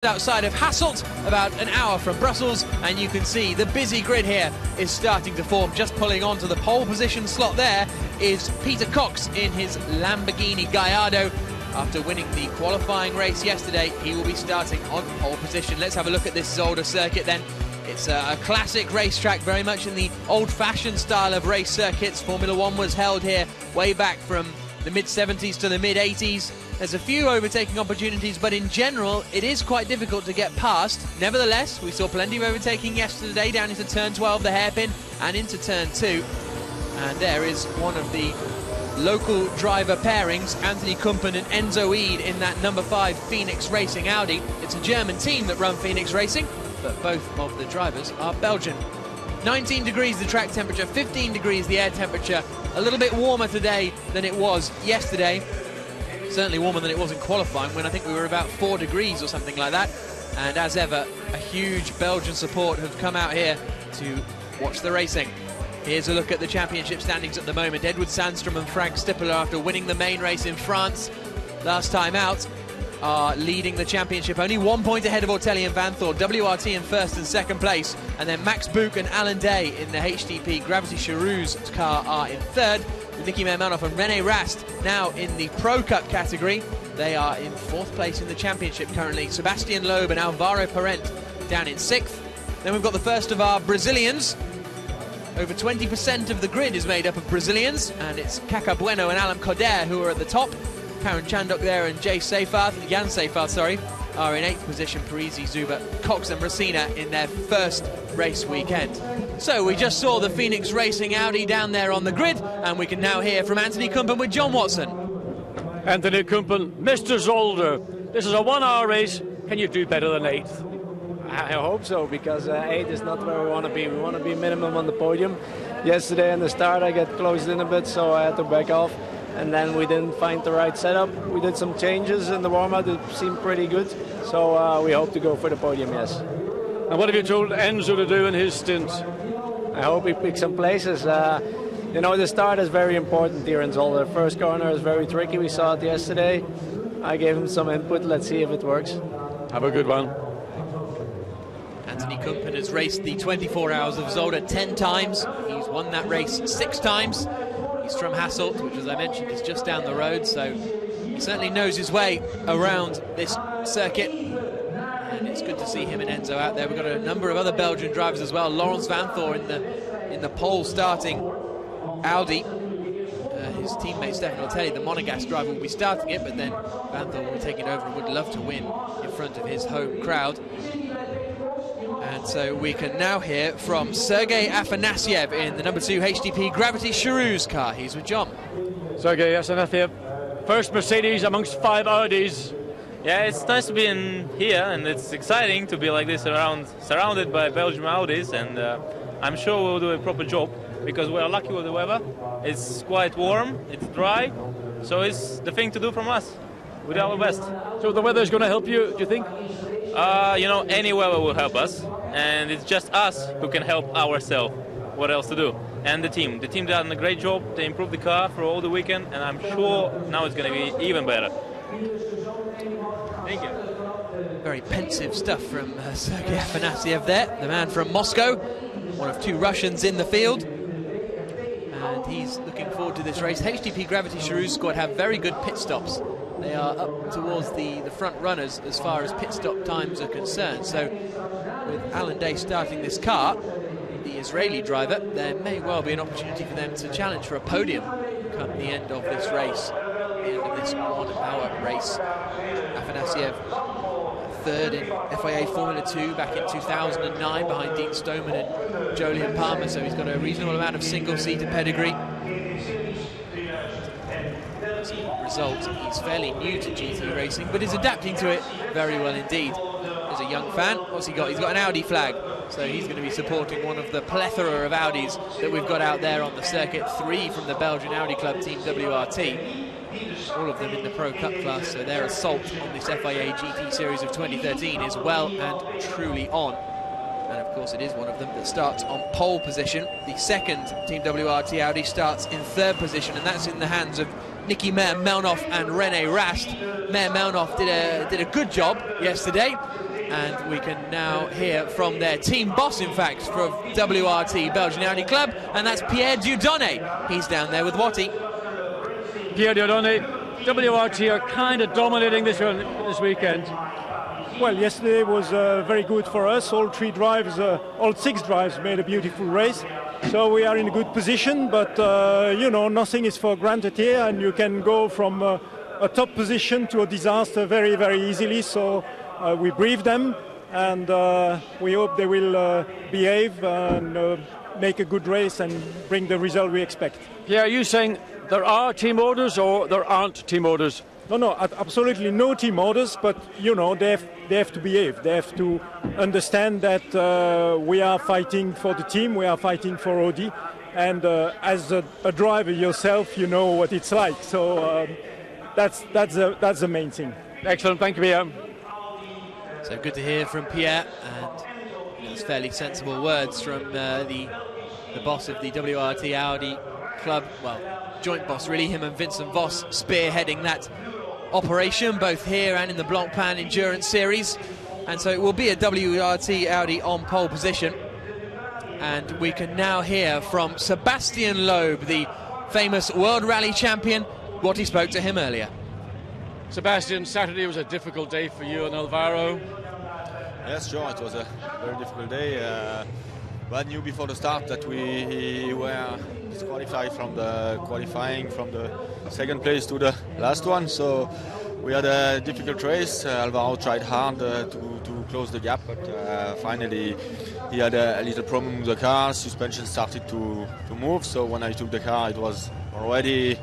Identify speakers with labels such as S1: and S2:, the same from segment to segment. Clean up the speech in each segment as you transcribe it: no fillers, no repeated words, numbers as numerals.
S1: Outside of Hasselt, about an hour from Brussels, and you can see the busy grid here is starting to form. Just pulling on to the pole position slot there is Peter Cox in his Lamborghini Gallardo. After winning the qualifying race yesterday, he will be starting on pole position. Let's have a look at this Zolder circuit then. It's a classic racetrack, very much in the old-fashioned style of race circuits. Formula One was held here way back from the mid-70s to the mid-80s. There's a few overtaking opportunities, but in general, it is quite difficult to get past. Nevertheless, we saw plenty of overtaking yesterday down into turn 12, the hairpin, and into turn 2. And there is one of the local driver pairings, Anthony Kumpen and Enzo Eid in that number 5 Phoenix Racing Audi. It's a German team that run Phoenix Racing, but both of the drivers are Belgian. 19 degrees the track temperature, 15 degrees the air temperature. A little bit warmer today than it was yesterday. Certainly warmer than it was in qualifying, when I think we were about 4 degrees or something like that. And as ever, a huge Belgian support have come out here to watch the racing. Here's a look at the championship standings at the moment. Edward Sandstrom and Frank Stippler, after winning the main race in France last time out, are leading the championship, only 1 point ahead of Ortelli and Van Thor. WRT in first and second place, and then Max Buch and Alan Day in the HTP Gravity Charouz car are in third. Nicky Mermanoff and René Rast now in the Pro Cup category. They are in fourth place in the championship currently. Sebastian Loeb and Alvaro Parent down in sixth. Then we've got the first of our Brazilians. Over 20% of the grid is made up of Brazilians, and it's Caca Bueno and Alan Coder who are at the top. Karen Chandok there and Jan Seyfarth, are in 8th position. Parisi, Zuber, Cox and Racina in their first race weekend. So we just saw the Phoenix Racing Audi down there on the grid, and we can now hear from Anthony Kumpen with John Watson.
S2: Anthony Kumpen, Mr. Zolder, this is a 1 hour race. Can you do better than 8th?
S3: I hope so, because 8 is not where we want to be. We want to be minimum on the podium. Yesterday in the start I got closed in a bit, so I had to back off. And then we didn't find the right setup. We did some changes in the warm-up that seemed pretty good. So we hope to go for the podium, yes.
S2: And what have you told Enzo to do in his stint?
S3: I hope he picks some places. You know, the start is very important here in Zolder. The first corner is very tricky. We saw it yesterday. I gave him some input. Let's see if it works.
S2: Have a good one.
S1: Anthony Kumpen has raced the 24 Hours of Zolder 10 times. He's won that race 6 times. He's from Hasselt, which, as I mentioned, is just down the road, so he certainly knows his way around this circuit. And it's good to see him and Enzo out there. We've got a number of other Belgian drivers as well. Laurens Van Thor in the pole starting Audi. His teammate Stefan Ortelli, the Monegasque driver, will be starting it, but then Van Thor will be taking over and would love to win in front of his home crowd. And so we can now hear from Sergei Afanasyev in the number 2 HTP Gravity Charouz car. He's with John.
S2: Sergei Afanasyev, first Mercedes amongst 5 Audis.
S4: Yeah, it's nice to be in here, and it's exciting to be like this surrounded by Belgian Audis, and I'm sure we'll do a proper job, because we are lucky with the weather. It's quite warm, it's dry, so it's the thing to do from us. We do our best.
S2: So the weather is going to help you, do you think?
S4: You know, any weather will help us, and it's just us who can help ourselves. What else to do? And the team done a great job. They improved the car for all the weekend, and I'm sure now it's going to be even better. Thank you.
S1: Very pensive stuff from Sergei Afanasyev there, the man from Moscow, one of 2 Russians in the field. And he's looking forward to this race. HTP Gravity Charouz squad have very good pit stops. They are up towards the front runners as far as pit stop times are concerned. So with Alan Day starting this car, the Israeli driver, there may well be an opportunity for them to challenge for a podium come the end of this race, the end of this 1 hour race. Afanasyev, third in FIA Formula 2 back in 2009 behind Dean Stoneman and Jolyon Palmer, so he's got a reasonable amount of single-seater pedigree. As a result, he's fairly new to GT racing, but is adapting to it very well indeed. As a young fan, what's he got? He's got an Audi flag, so he's going to be supporting one of the plethora of Audis that we've got out there on the circuit. 3 from the Belgian Audi Club team WRT, all of them in the Pro Cup class, so their assault on this FIA GT Series of 2013 is well and truly on. And of course it is one of them that starts on pole position. The second Team WRT Audi starts in 3rd position, and that's in the hands of Nicky Mermanoff and René Rast. Mermanoff did a good job yesterday. And we can now hear from their team boss, in fact, from WRT, Belgian Audi Club, and that's Pierre Dieudonné. He's down there with Watty.
S2: Pierre Dieudonné, WRT are kind of dominating this weekend.
S5: Well, yesterday was very good for us. All 6 drives made a beautiful race. So we are in a good position, but you know, nothing is for granted here, and you can go from a top position to a disaster very, very easily. So we brief them, and we hope they will behave and make a good race and bring the result we expect.
S2: Yeah, are you saying there are team orders or there aren't team orders?
S5: No, absolutely no team orders, but you know, they have to behave. They have to understand that we are fighting for the team, we are fighting for Audi, and as a driver yourself, you know what it's like. So that's the main thing.
S2: Excellent, thank you, Pierre.
S1: So good to hear from Pierre, and it's fairly sensible words from the boss of the WRT Audi Club. Well, joint boss really, him and Vincent Voss spearheading that operation both here and in the Blancpain Endurance Series, and so it will be a WRT Audi on pole position. And we can now hear from Sebastian Loeb, the famous World Rally champion, what he spoke to him earlier.
S2: Sebastian, Saturday was a difficult day for you and Alvaro.
S6: Yes, sure, it was a very difficult day. I knew before the start that we were disqualified from the qualifying from the second place to the last one, so we had a difficult race. Alvaro tried hard to close the gap, but finally he had a little problem with the car. Suspension started to move, so when I took the car it was already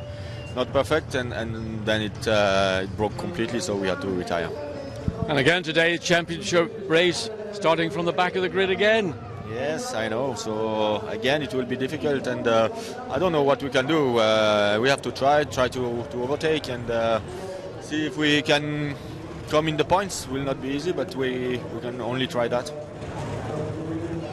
S6: not perfect, and then it broke completely, so we had to retire.
S2: And again today, championship race starting from the back of the grid again.
S6: Yes, I know. So again, it will be difficult, and I don't know what we can do. We have to try to overtake and see if we can come in the points. Will not be easy, but we can only try that.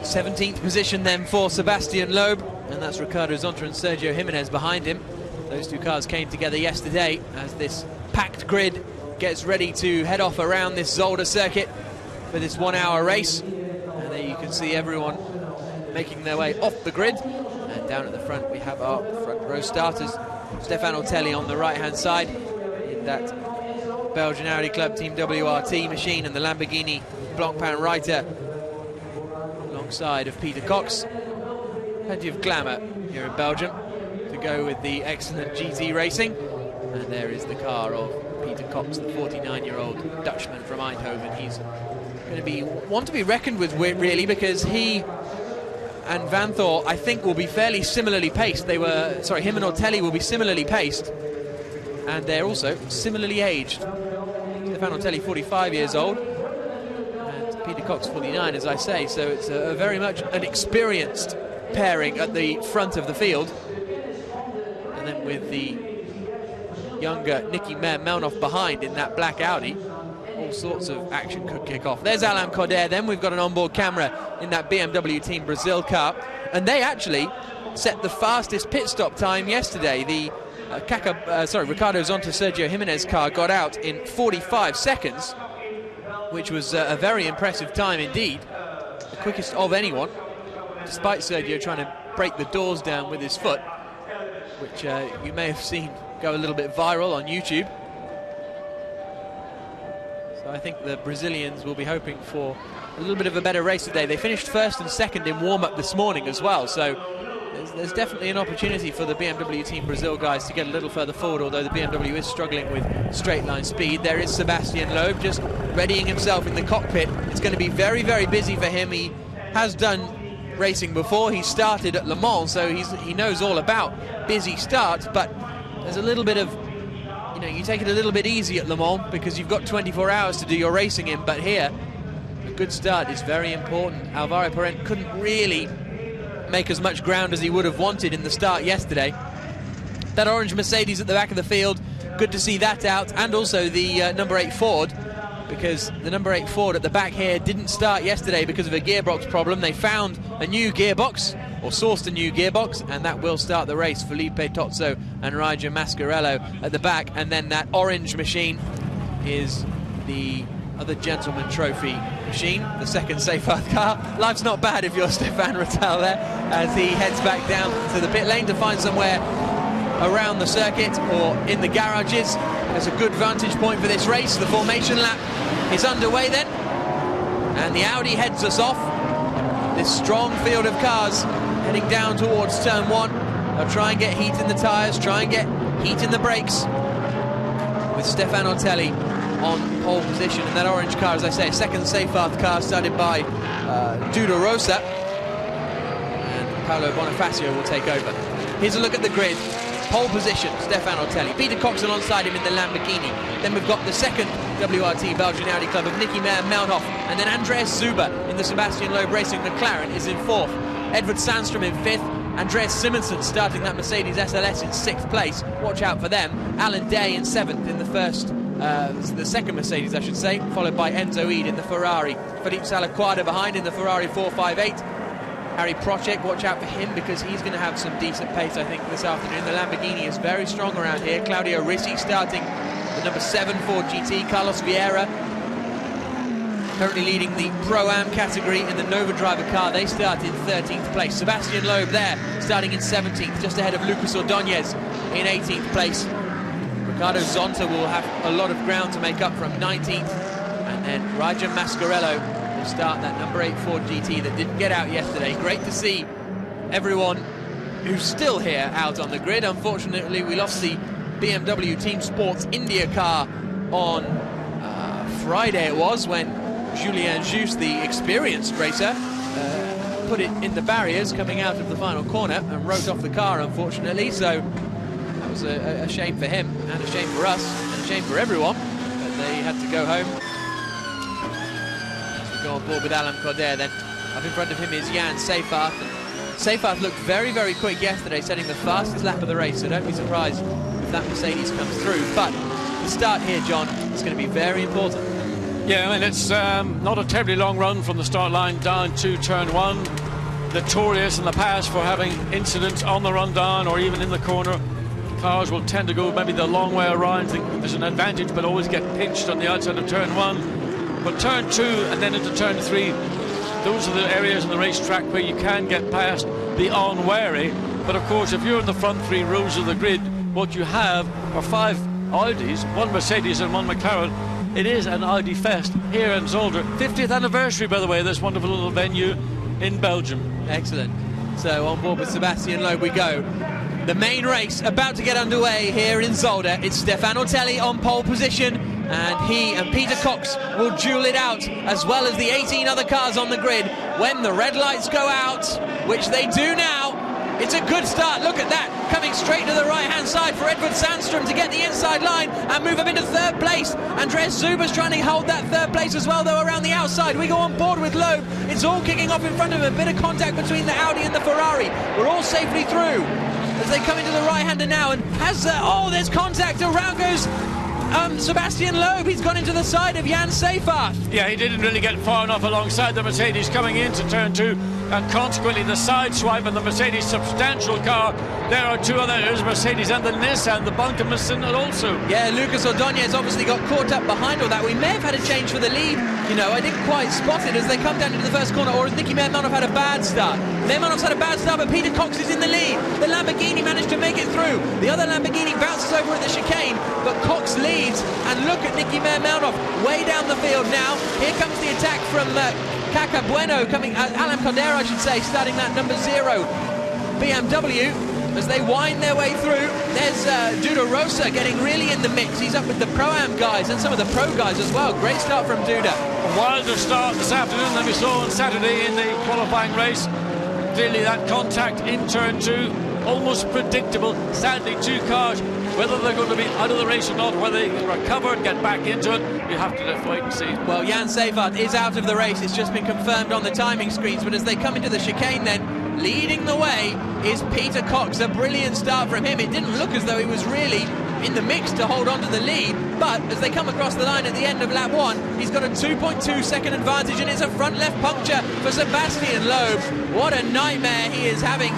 S1: 17th position then for Sebastian Loeb, and that's Ricardo Zonta and Sergio Jimenez behind him. Those two cars came together yesterday as this packed grid gets ready to head off around this Zolder circuit for this 1 hour race. And there you can see everyone making their way off the grid. And down at the front we have our front row starters. Stefano Telli on the right hand side in that Belgian Audi Club Team WRT machine, and the Lamborghini Blancpain Reiter alongside of Peter Cox. Plenty of glamour here in Belgium to go with the excellent GT racing. And there is the car of Peter Cox, the 49-year-old Dutchman from Eindhoven. He's going to be one to be reckoned with, really, because he and Van Thor, I think, will be fairly similarly paced. Him and Ortelli will be similarly paced, and they're also similarly aged. Stefano Ortelli, 45 years old, and Peter Cox, 49, as I say. So it's a very much an experienced pairing at the front of the field. And then with the younger Nicky Melnoff behind in that black Audi, all sorts of action could kick off. There's Alain Coder. Then we've got an onboard camera in that BMW Team Brazil car, and they actually set the fastest pit stop time yesterday. The Ricardo Zonta Sergio Jimenez car got out in 45 seconds, which was a very impressive time indeed, the quickest of anyone, despite Sergio trying to break the doors down with his foot, which you may have seen go a little bit viral on YouTube. So I think the Brazilians will be hoping for a little bit of a better race today. They finished first and second in warm-up this morning as well, so there's definitely an opportunity for the BMW Team Brazil guys to get a little further forward, although the BMW is struggling with straight-line speed. There is Sebastian Loeb just readying himself in the cockpit. It's going to be very, very busy for him. He has done racing before. He started at Le Mans, so he knows all about busy starts, but there's a little bit of, you take it a little bit easy at Le Mans because you've got 24 hours to do your racing in, but here a good start is very important. Alvaro Parent couldn't really make as much ground as he would have wanted in the start yesterday. That orange Mercedes at the back of the field, good to see that out, and also the number 8 Ford, because the number 8 Ford at the back here didn't start yesterday because of a gearbox problem. They found a new gearbox, or sourced a new gearbox, and that will start the race. Felipe Tozzo and Raja Mascarello at the back, and then that orange machine is the of the Gentleman Trophy machine, the second Seyfarth car. Life's not bad if you're Stefan Rattal there, as he heads back down to the pit lane to find somewhere around the circuit or in the garages. There's a good vantage point for this race. The formation lap is underway then, and the Audi heads us off. This strong field of cars heading down towards turn 1. They'll try and get heat in the tyres, try and get heat in the brakes, with Stefan Ortelli on pole position. And that orange car, as I say, a second Seyfarth car started by Duda Rosa, and Paolo Bonifacio will take over. Here's a look at the grid. Pole position, Stefan Ortelli. Peter Cox alongside him in the Lamborghini. Then we've got the second WRT Belgian Audi Club of Nicky Meyer-Melnhof, and then Andreas Zuber in the Sebastian Loeb Racing McLaren is in 4th. Edward Sandstrom in 5th. Andreas Simonsen starting that Mercedes SLS in 6th place. Watch out for them. Alan Day in 7th in the second Mercedes, I should say, followed by Enzo Ede in the Ferrari. Philippe Salaquada behind in the Ferrari 458. Harry Procek, watch out for him because he's going to have some decent pace, I think, this afternoon. The Lamborghini is very strong around here. Claudio Ricci starting the number 7 Ford GT. Carlos Vieira currently leading the Pro-Am category in the Nova driver car. They start in 13th place. Sebastian Loeb there starting in 17th, just ahead of Lucas Ordóñez in 18th place. Ricardo Zonta will have a lot of ground to make up from 19th, and then Raja Mascarello will start that number 8 Ford GT that didn't get out yesterday. Great to see everyone who's still here out on the grid. Unfortunately, we lost the BMW Team Sports India car on Friday it was, when Julien Juste, the experienced racer, put it in the barriers coming out of the final corner and wrote off the car, unfortunately. So that was a shame for him, and a shame for us, and a shame for everyone, but they had to go home. As we go on board with Alain Cordair, then up in front of him is Jan Seyfarth. Seyfarth looked very, very quick yesterday, setting the fastest lap of the race, so don't be surprised if that Mercedes comes through. But the start here, John, is going to be very important.
S2: Yeah, I mean, it's not a terribly long run from the start line down to turn 1. Notorious in the past for having incidents on the run down or even in the corner. Cars will tend to go maybe the long way around, think there's an advantage, but always get pinched on the outside of turn 1. But turn 2 and then into turn 3, those are the areas on the racetrack where you can get past the unwary. But of course, if you're in the front 3 rows of the grid, what you have are 5 Audis, 1 Mercedes and 1 McLaren. It is an Audi fest here in Zolder. 50th anniversary, by the way, this wonderful little venue in Belgium.
S1: Excellent. So on board with Sebastian Loeb we go. The main race about to get underway here in Zolder. It's Stefan Ortelli on pole position, and he and Peter Cox will duel it out, as well as the 18 other cars on the grid. When the red lights go out, which they do now, it's a good start. Look at that, coming straight to the right-hand side for Edward Sandstrom to get the inside line and move up into 3rd place. Andreas Zuber's trying to hold that 3rd place as well, though, around the outside. We go on board with Loeb. It's all kicking off in front of him. A bit of contact between the Audi and the Ferrari. We're all safely through as they come into the right-hander now, and there's contact. Around goes Sebastian Loeb. He's gone into the side of Jan Seyfarth.
S2: Yeah, he didn't really get far enough alongside the Mercedes coming into turn 2, and consequently the side swipe and the Mercedes substantial car. There are 2 others, Mercedes and the Nissan, the Bunkermassen also.
S1: Yeah, Lucas Ordóñez obviously got caught up behind all that. We may have had a change for the lead. You know, I didn't quite spot it as they come down into the first corner, or as Nicky Meyer-Melnhof had a bad start. Meyer-Melnhof's had a bad start, but Peter Cox is in the lead. The Lamborghini managed to make it through. The other Lamborghini bounces over at the chicane, but Cox leads. And look at Nicky Meyer-Melnhof way down the field now. Here comes the attack from Caca Bueno, Alain Cordair, I should say, starting that number 0 BMW. As they wind their way through, there's Duda Rosa getting really in the mix. He's up with the Pro-Am guys and some of the Pro guys as well. Great start from Duda.
S2: A wilder start this afternoon than we saw on Saturday in the qualifying race. Clearly that contact in turn 2, almost predictable. Sadly, 2 cars, whether they're going to be out of the race or not, whether they can recover and get back into it, you have to just wait and see.
S1: Well, Jan Seyfarth is out of the race. It's just been confirmed on the timing screens, but as they come into the chicane then, leading the way is Peter Cox. A brilliant start from him. It didn't look as though he was really in the mix to hold on to the lead, but as they come across the line at the end of lap 1, he's got a 2.2 second advantage, and it's a front left puncture for Sebastian Loeb. What a nightmare he is having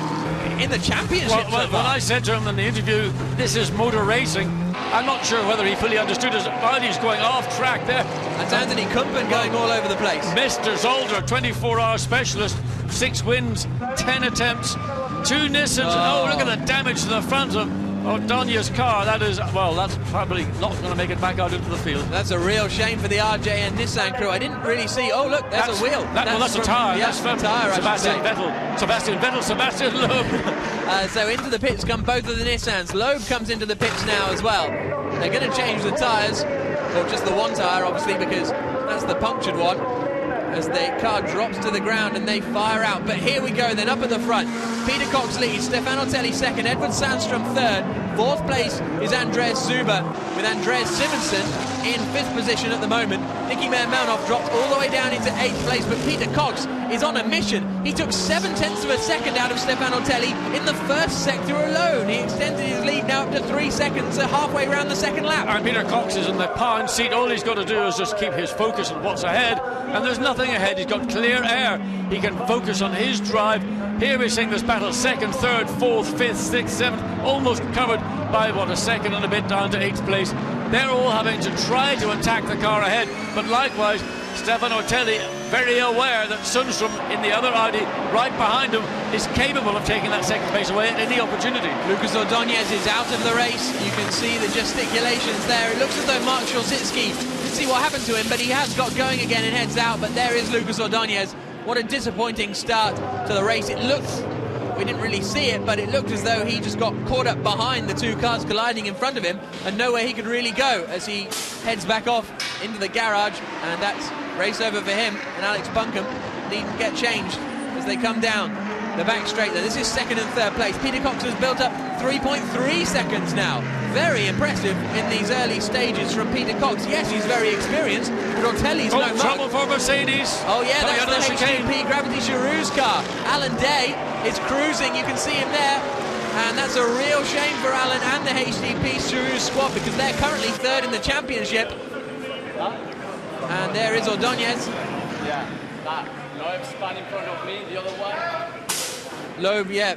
S1: in the championship.
S2: Well, when I said to him in the interview, this is motor racing, I'm not sure whether he fully understood his body's going off track there.
S1: That's Anthony Kumpen going all over the place.
S2: Mr. Zolder, 24-hour specialist, 6 wins, 10 attempts, 2 Nissans. Oh, look at the damage to the front of O'Donya's car. That is, well, that's probably not going to make it back out into the field.
S1: That's a real shame for the RJ and Nissan crew. I didn't really see. Oh, look, there's a wheel.
S2: That's a tyre.
S1: Yeah,
S2: that's from
S1: tyre,
S2: Sebastian Vettel.
S1: So into the pits come both of the Nissans. Loeb comes into the pits now as well. They're going to change the tyres, or just the one tyre, obviously, because that's the punctured one, as the car drops to the ground and they fire out. But here we go then, up at the front. Peter Cox leads, Stefano Telli second, Edward Sandstrom third. Fourth place is Andreas Zuber, with Andreas Simonsen in fifth position at the moment. Nicky Meyer-Melnoff dropped all the way down into eighth place, but Peter Cox is on a mission. He took 0.7 of a second out of Stefano Telli in the first sector alone. He extended his lead now up to 3 seconds, so halfway around the second lap.
S2: And Peter Cox is in the pound seat. All he's got to do is just keep his focus on what's ahead, and there's nothing ahead. He's got clear air. He can focus on his drive. Here we're seeing this battle, second, third, fourth, fifth, sixth, seventh, almost covered by, what, a second and a bit down to eighth place. They're all having to try to attack the car ahead, but likewise, Stefano Telli very aware that Sundstrom in the other Audi right behind him is capable of taking that second place away at any opportunity.
S1: Lucas Ordóñez is out of the race. You can see the gesticulations there. It looks as though Mark Szulczycki didn't see what happened to him, but he has got going again and heads out. But there is Lucas Ordóñez. What a disappointing start to the race. It looked, we didn't really see it, but it looked as though he just got caught up behind the two cars colliding in front of him and nowhere he could really go as he heads back off into the garage, and that's race over for him. And Alex Buncombe needn't get changed as they come down the back straight there. This is second and third place. Peter Cox has built up 3.3 seconds now. Very impressive in these early stages from Peter Cox. Yes, he's very experienced, but Ortelli's no mug.
S2: Trouble for Mercedes.
S1: Oh yeah, that's the HTP Gravity Charouz car. Alan Day is cruising, you can see him there. And that's a real shame for Alan and the HTP Charouz squad, because they're currently third in the championship. And there is Ordóñez.
S7: Yeah, that Loeb spun in front of me, the other one.
S1: Loeb, yeah,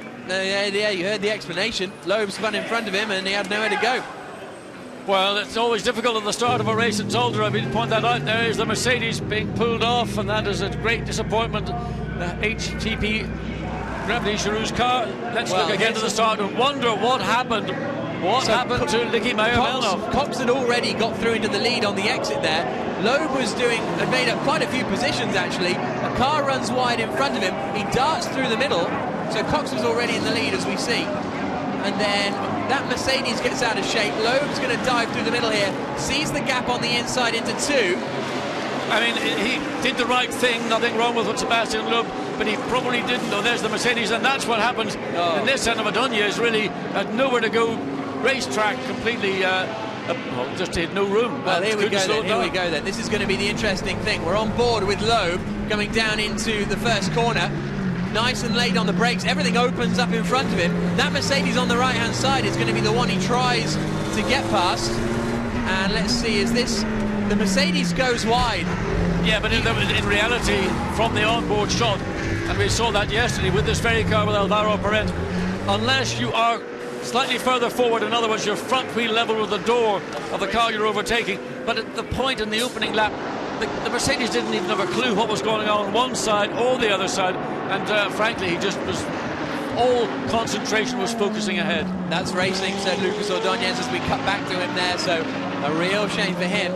S1: you heard the explanation. Loeb spun in front of him and he had nowhere to go.
S2: Well, it's always difficult at the start of a race in Zolder. I mean, point that out. There is the Mercedes being pulled off, and that is a great disappointment. The HTP Gravity Charouz car. Let's look again to the start and wonder what happened. What happened to Nicky Meyer-Melnoff?
S1: Cox had already got through into the lead on the exit there. Loeb had made up quite a few positions actually. A car runs wide in front of him. He darts through the middle. So Cox was already in the lead, as we see. And then that Mercedes gets out of shape. Loeb's going to dive through the middle here. Sees the gap on the inside into two.
S2: I mean, he did the right thing. Nothing wrong with what Sebastian Loeb, but he probably didn't. Oh, there's the Mercedes, and that's what happens. The Nissan of Ordóñez really had nowhere to go. Racetrack completely, just had no room.
S1: Well, here we go then. This is going to be the interesting thing. We're on board with Loeb coming down into the first corner. Nice and late on the brakes. Everything opens up in front of him. That Mercedes on the right-hand side is going to be the one he tries to get past. And let's see, is this... The Mercedes goes wide.
S2: Yeah, but in reality, from the onboard shot, and we saw that yesterday with this very car with Alvaro Perez, unless you are slightly further forward, in other words, your front wheel level with the door of the car you're overtaking, but at the point in the opening lap, the Mercedes didn't even have a clue what was going on one side or the other side, and frankly, he just was... all concentration was focusing ahead.
S1: That's racing, said Lucas Ordóñez as we cut back to him there, so a real shame for him.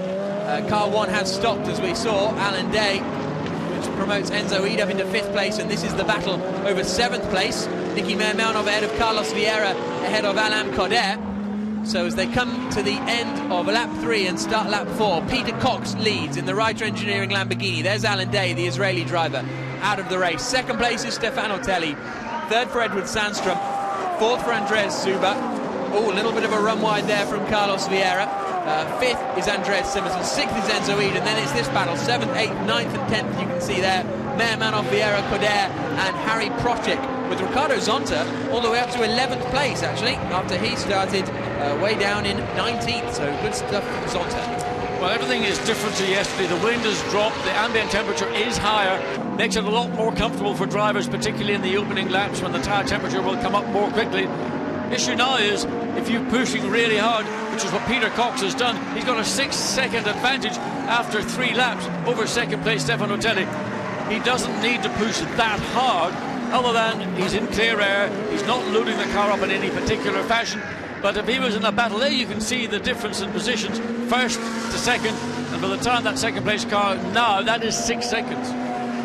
S1: Car 1 has stopped, as we saw. Alan Day, which promotes Enzo Edub into 5th place, and this is the battle over 7th place. Nicky Meyer-Melnoff ahead of Carlos Vieira, ahead of Alain Coder. So as they come to the end of lap 3 and start lap 4, Peter Cox leads in the Reiter Engineering Lamborghini. There's Alan Day, the Israeli driver, out of the race. 2nd place is Stefano Telli. 3rd for Edward Sandstrom. 4th for Andreas Zuber. Oh, a little bit of a run wide there from Carlos Vieira. 5th is Andreas Simonsen. 6th is Enzo Eden. And then it's this battle. 7th, 8th, 9th and 10th, you can see there. Meyer-Melnoff, Vieira, Coder and Harry Procek, with Ricardo Zonta all the way up to 11th place, actually, after he started way down in 19th. So good stuff from Zonta.
S2: Well, everything is different to yesterday. The wind has dropped, the ambient temperature is higher, makes it a lot more comfortable for drivers, particularly in the opening laps when the tyre temperature will come up more quickly. Issue now is, if you're pushing really hard, which is what Peter Cox has done. He's got a 6-second advantage after 3 laps over second place Stefano Telli. He doesn't need to push that hard, other than he's in clear air, he's not loading the car up in any particular fashion. But if he was in a battle there, you can see the difference in positions, first to second, and by the time that second place car, now that is 6 seconds.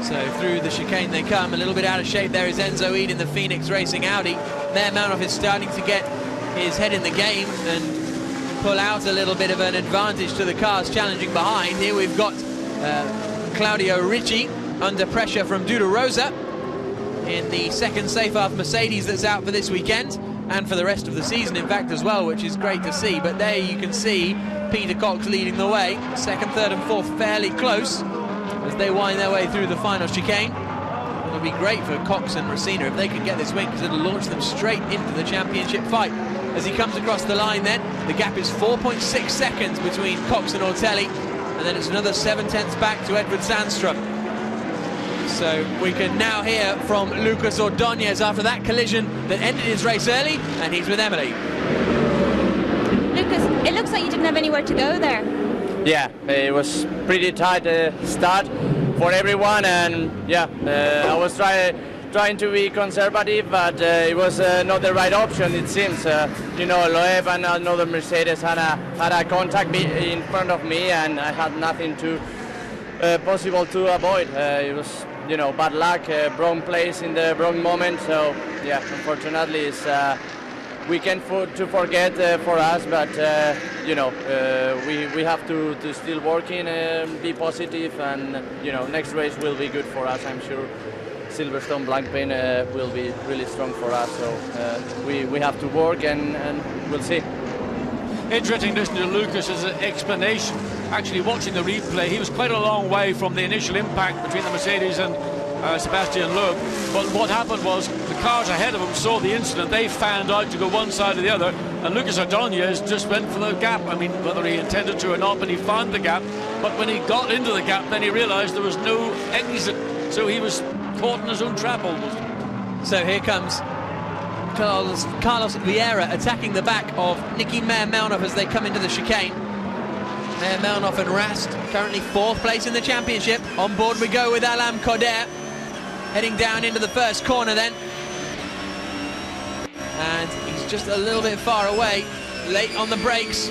S1: So through the chicane they come, a little bit out of shape. There is Enzo Eid in the Phoenix Racing Audi. Meyer Malnoff is starting to get his head in the game and pull out a little bit of an advantage to the cars challenging behind. Here we've got Claudio Ricci under pressure from Duda Rosa in the second Seyfarth Mercedes that's out for this weekend, and for the rest of the season, in fact, as well, which is great to see. But there you can see Peter Cox leading the way. Second, third and fourth fairly close as they wind their way through the final chicane. It'll be great for Cox and Racina if they can get this win, because it'll launch them straight into the championship fight. As he comes across the line then, the gap is 4.6 seconds between Cox and Ortelli, and then it's another 7/10 back to Edward Sandstrom. So we can now hear from Lucas Ordóñez after that collision that ended his race early, and he's with Emily.
S8: Lucas, it looks like you didn't have anywhere to go there.
S9: Yeah, it was pretty tight start for everyone, and yeah, I was trying to be conservative, but it was not the right option, it seems. You know, Loeb and another Mercedes had a contact in front of me, and I had nothing possible to avoid. It was, you know, bad luck, wrong place in the wrong moment. So yeah, unfortunately, it's weekend to forget for us. But you know, we have to still work in, be positive, and you know, next race will be good for us, I'm sure. Silverstone Blancpain will be really strong for us. So we have to work, and we'll see.
S2: Interesting listening to Lucas's explanation. Actually, watching the replay, he was quite a long way from the initial impact between the Mercedes and Sebastian Loeb. But what happened was the cars ahead of him saw the incident. They fanned out to go one side or the other, and Lucas Ordóñez just went for the gap. I mean, whether he intended to or not, but he found the gap. But when he got into the gap, then he realised there was no exit, so he was caught in his own trap almost.
S1: So here comes Carlos Vieira attacking the back of Nicky Meyer Malnoff as they come into the chicane. Meyer Malnoff and Rast currently 4th place in the championship. On board we go with Alain Coder, heading down into the first corner then. And he's just a little bit far away, late on the brakes.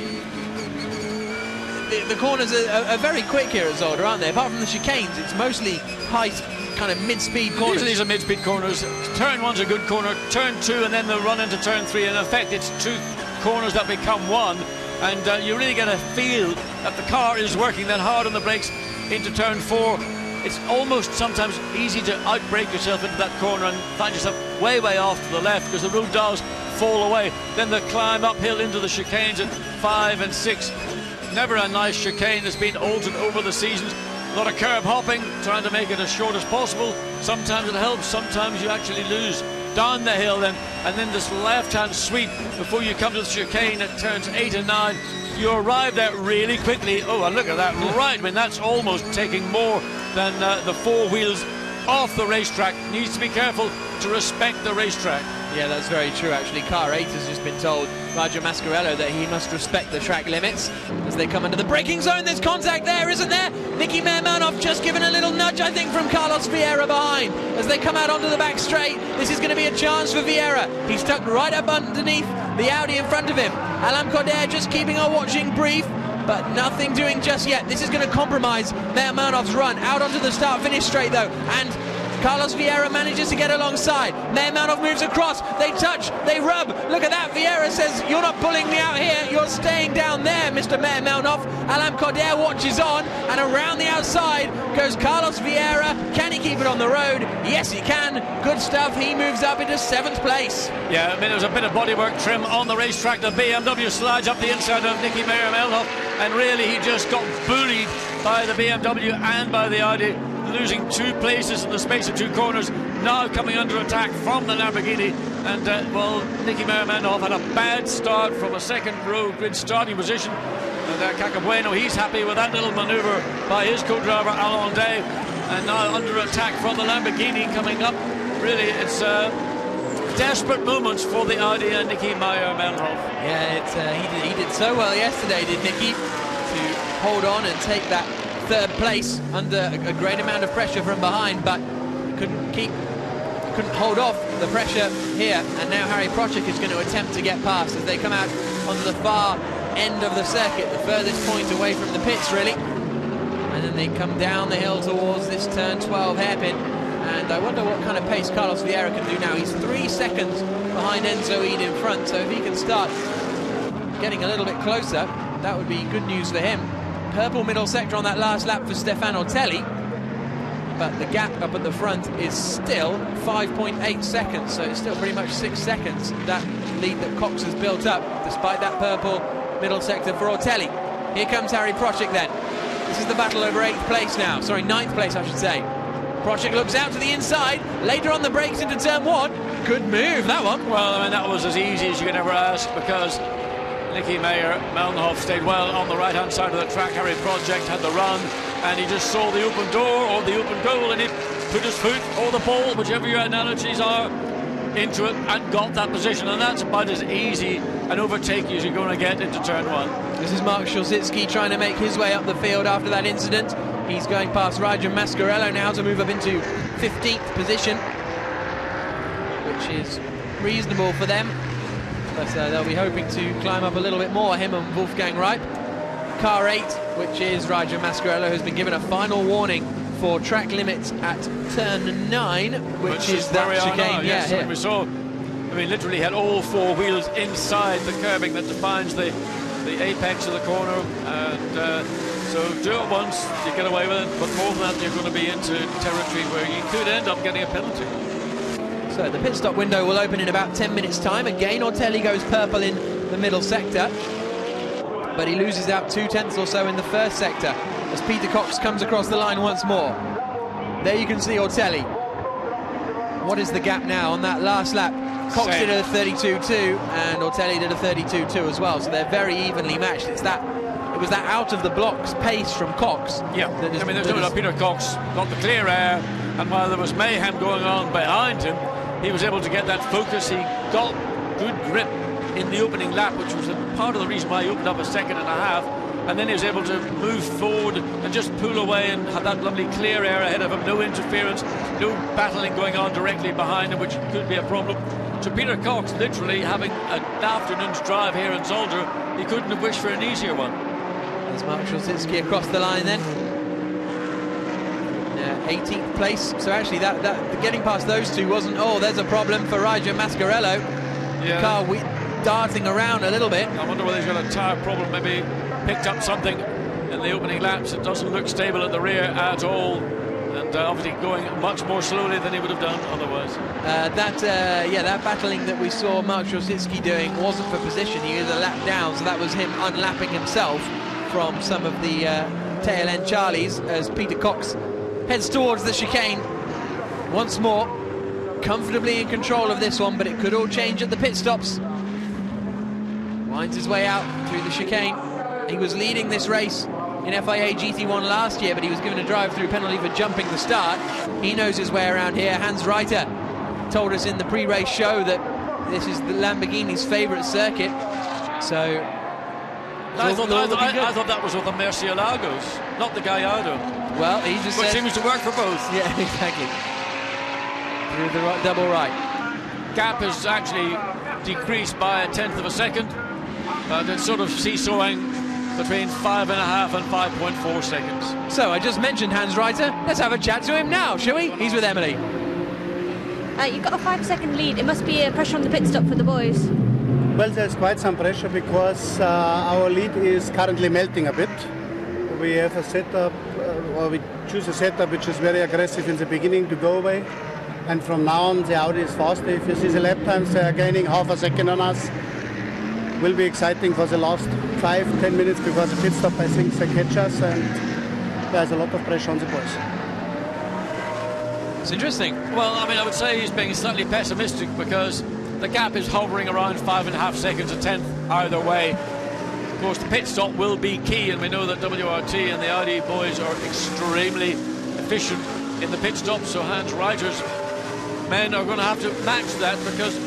S1: The corners are very quick here at Zolder, aren't they? Apart from the chicanes, it's mostly high, kind of mid-speed corners.
S2: Usually these are mid-speed corners. Turn 1's a good corner, turn 2, and then they'll run into turn 3. In effect, it's 2 corners that become 1, and you really get a feel that the car is working then hard on the brakes into turn 4. It's almost sometimes easy to outbrake yourself into that corner and find yourself way off to the left, because the road does fall away. Then the climb uphill into the chicanes at 5 and 6. Never a nice chicane that's been altered over the seasons. A lot of curb hopping, trying to make it as short as possible. Sometimes it helps, sometimes you actually lose. Down the hill then, and then this left-hand sweep before you come to the chicane at turns 8 and 9. You arrive there really quickly. Oh, and look at that, right, I mean, that's almost taking more than the 4 wheels off the racetrack. Needs to be careful to respect the racetrack.
S1: Yeah, that's very true, actually. Car 8 has just been told, Roger Mascarello, that he must respect the track limits as they come into the braking zone. There's contact there, isn't there? Nicky Meyer Malnoff just given a little nudge, I think, from Carlos Vieira behind. As they come out onto the back straight, this is going to be a chance for Vieira. He's tucked right up underneath the Audi in front of him. Alain Coder just keeping our watching brief, but nothing doing just yet. This is going to compromise Meyer Malnoff's run. Out onto the start-finish straight, though, and Carlos Vieira manages to get alongside. Meyer Malnoff moves across. They touch. They rub. Look at that. Vieira says, "You're not pulling me out here. You're staying down there, Mr. Meyer Malnoff." Alain Coder watches on, and around the outside goes Carlos Vieira. Can he keep it on the road? Yes, he can. Good stuff. He moves up into 7th place.
S2: Yeah, I mean, there's a bit of bodywork trim on the racetrack. The BMW slides up the inside of Nicky Meyer Malnoff, and really he just got bullied by the BMW and by the Audi, losing 2 places in the space of 2 corners. Now coming under attack from the Lamborghini, and well, Nicky Meyer Malnoff had a bad start from a second row grid starting position, and Cacabueno, he's happy with that little manoeuvre by his co-driver Alain Day, and now under attack from the Lamborghini coming up. Really, it's desperate moments for the Audi and Nicky Meyer-Melnhof.
S1: Yeah, he did so well yesterday, did Nicky, to hold on and take that third place under a great amount of pressure from behind, but couldn't hold off the pressure here. And now Harry Procek is going to attempt to get past as they come out onto the far end of the circuit, the furthest point away from the pits, really. And then they come down the hill towards this turn 12 hairpin. And I wonder what kind of pace Carlos Vieira can do now. He's 3 seconds behind Enzo Ede in front, so if he can start getting a little bit closer, that would be good news for him. Purple middle sector on that last lap for Stefano Telli, but the gap up at the front is still 5.8 seconds, so it's still pretty much 6 seconds, that lead that Cox has built up, despite that purple middle sector for Ortelli. Here comes Harry Procek then. This is the battle over 8th place now, sorry, 9th place I should say. Procek looks out to the inside, later on the brakes into turn 1. Good move, that one.
S2: Well, I mean, that was as easy as you could ever ask, because Nicky Meyer-Melnhof stayed well on the right-hand side of the track. Harry Procek had the run, and he just saw the open door or the open goal, and he put his foot or the ball, whichever your analogies are, into it and got that position. And that's about as easy an overtaking as you're going to get into turn 1.
S1: This is Mark Szulzicki trying to make his way up the field after that incident. He's going past Raja Mascarello now to move up into 15th position, which is reasonable for them. But they'll be hoping to climb up a little bit more, him and Wolfgang Reip. Car 8, which is Raja Mascarello, has been given a final warning for track limits at turn 9, which is that chicane.
S2: Yes,
S1: yeah,
S2: we saw, I mean, literally had all 4 wheels inside the curbing that defines the apex of the corner, and so do it once, you get away with it, but more than that, you're going to be into territory where you could end up getting a penalty.
S1: So the pit stop window will open in about 10 minutes time. Again, Ortelli goes purple in the middle sector, but he loses out 2/10 or so in the first sector as Peter Cox comes across the line once more. There you can see Ortelli. What is the gap now on that last lap? Cox did a 32.2 and Ortelli did a 32.2 as well, so they're very evenly matched. It was that out of the blocks pace from Cox.
S2: Yeah, I mean, there's no doubt Peter Cox got the clear air, and while there was mayhem going on behind him, he was able to get that focus. He got good grip in the opening lap, which was part of the reason why he opened up a 1.5 seconds, and then he was able to move forward and just pull away and have that lovely clear air ahead of him. No interference, no battling going on directly behind him, which could be a problem. So Peter Cox literally having an afternoon's drive here in Zolder, he couldn't have wished for an easier one.
S1: There's Mark Szulzicki across the line then. 18th place, so actually that getting past those two wasn't, oh, there's a problem for Raja Mascarello.
S2: Yeah.
S1: Car darting around a little bit.
S2: I wonder whether he's got a tyre problem, maybe picked up something in the opening laps. It doesn't look stable at the rear at all, and obviously going much more slowly than he would have done otherwise. That battling that we saw Mark Szulzicki doing wasn't for position. He was a lap down, so that was him unlapping himself from some of the tail end Charlies as Peter Cox heads towards the chicane once more, comfortably in control of this one, but it could all change at the pit stops. Winds his way out through the chicane. He was leading this race in FIA GT1 last year, but he was given a drive-through penalty for jumping the start. He knows his way around here. Hans Reiter told us in the pre-race show that this is the Lamborghini's favourite circuit, so I thought that was with the Murciélagos, not the Gallardo.
S1: Well, he just
S2: said, seems to work for both.
S1: Yeah, exactly. Through the double right.
S2: Gap has actually decreased by 1/10 seconds. It's sort of seesawing between 5.5 and 5.4 seconds.
S1: So I just mentioned Hans Reiter. Let's have a chat to him now, shall we? He's with Emily.
S8: You've got a 5-second lead. It must be a pressure on the pit stop for the boys.
S10: Well, there's quite some pressure because our lead is currently melting a bit. We have a setup, or we choose a setup which is very aggressive in the beginning to go away. And from now on, the Audi is faster. If you see the lap times, they are gaining 0.5 second on us. Will be exciting for the last 5-10 minutes because the pit stop, I think, they catch us, and there's a lot of pressure on the boys.
S1: It's interesting.
S2: Well, I mean, I would say he's being slightly pessimistic because the gap is hovering around 5.5 seconds, 1/10 either way. Of course, the pit stop will be key, and we know that WRT and the Audi boys are extremely efficient in the pit stop, so Hans Reiter's men are going to have to match that, because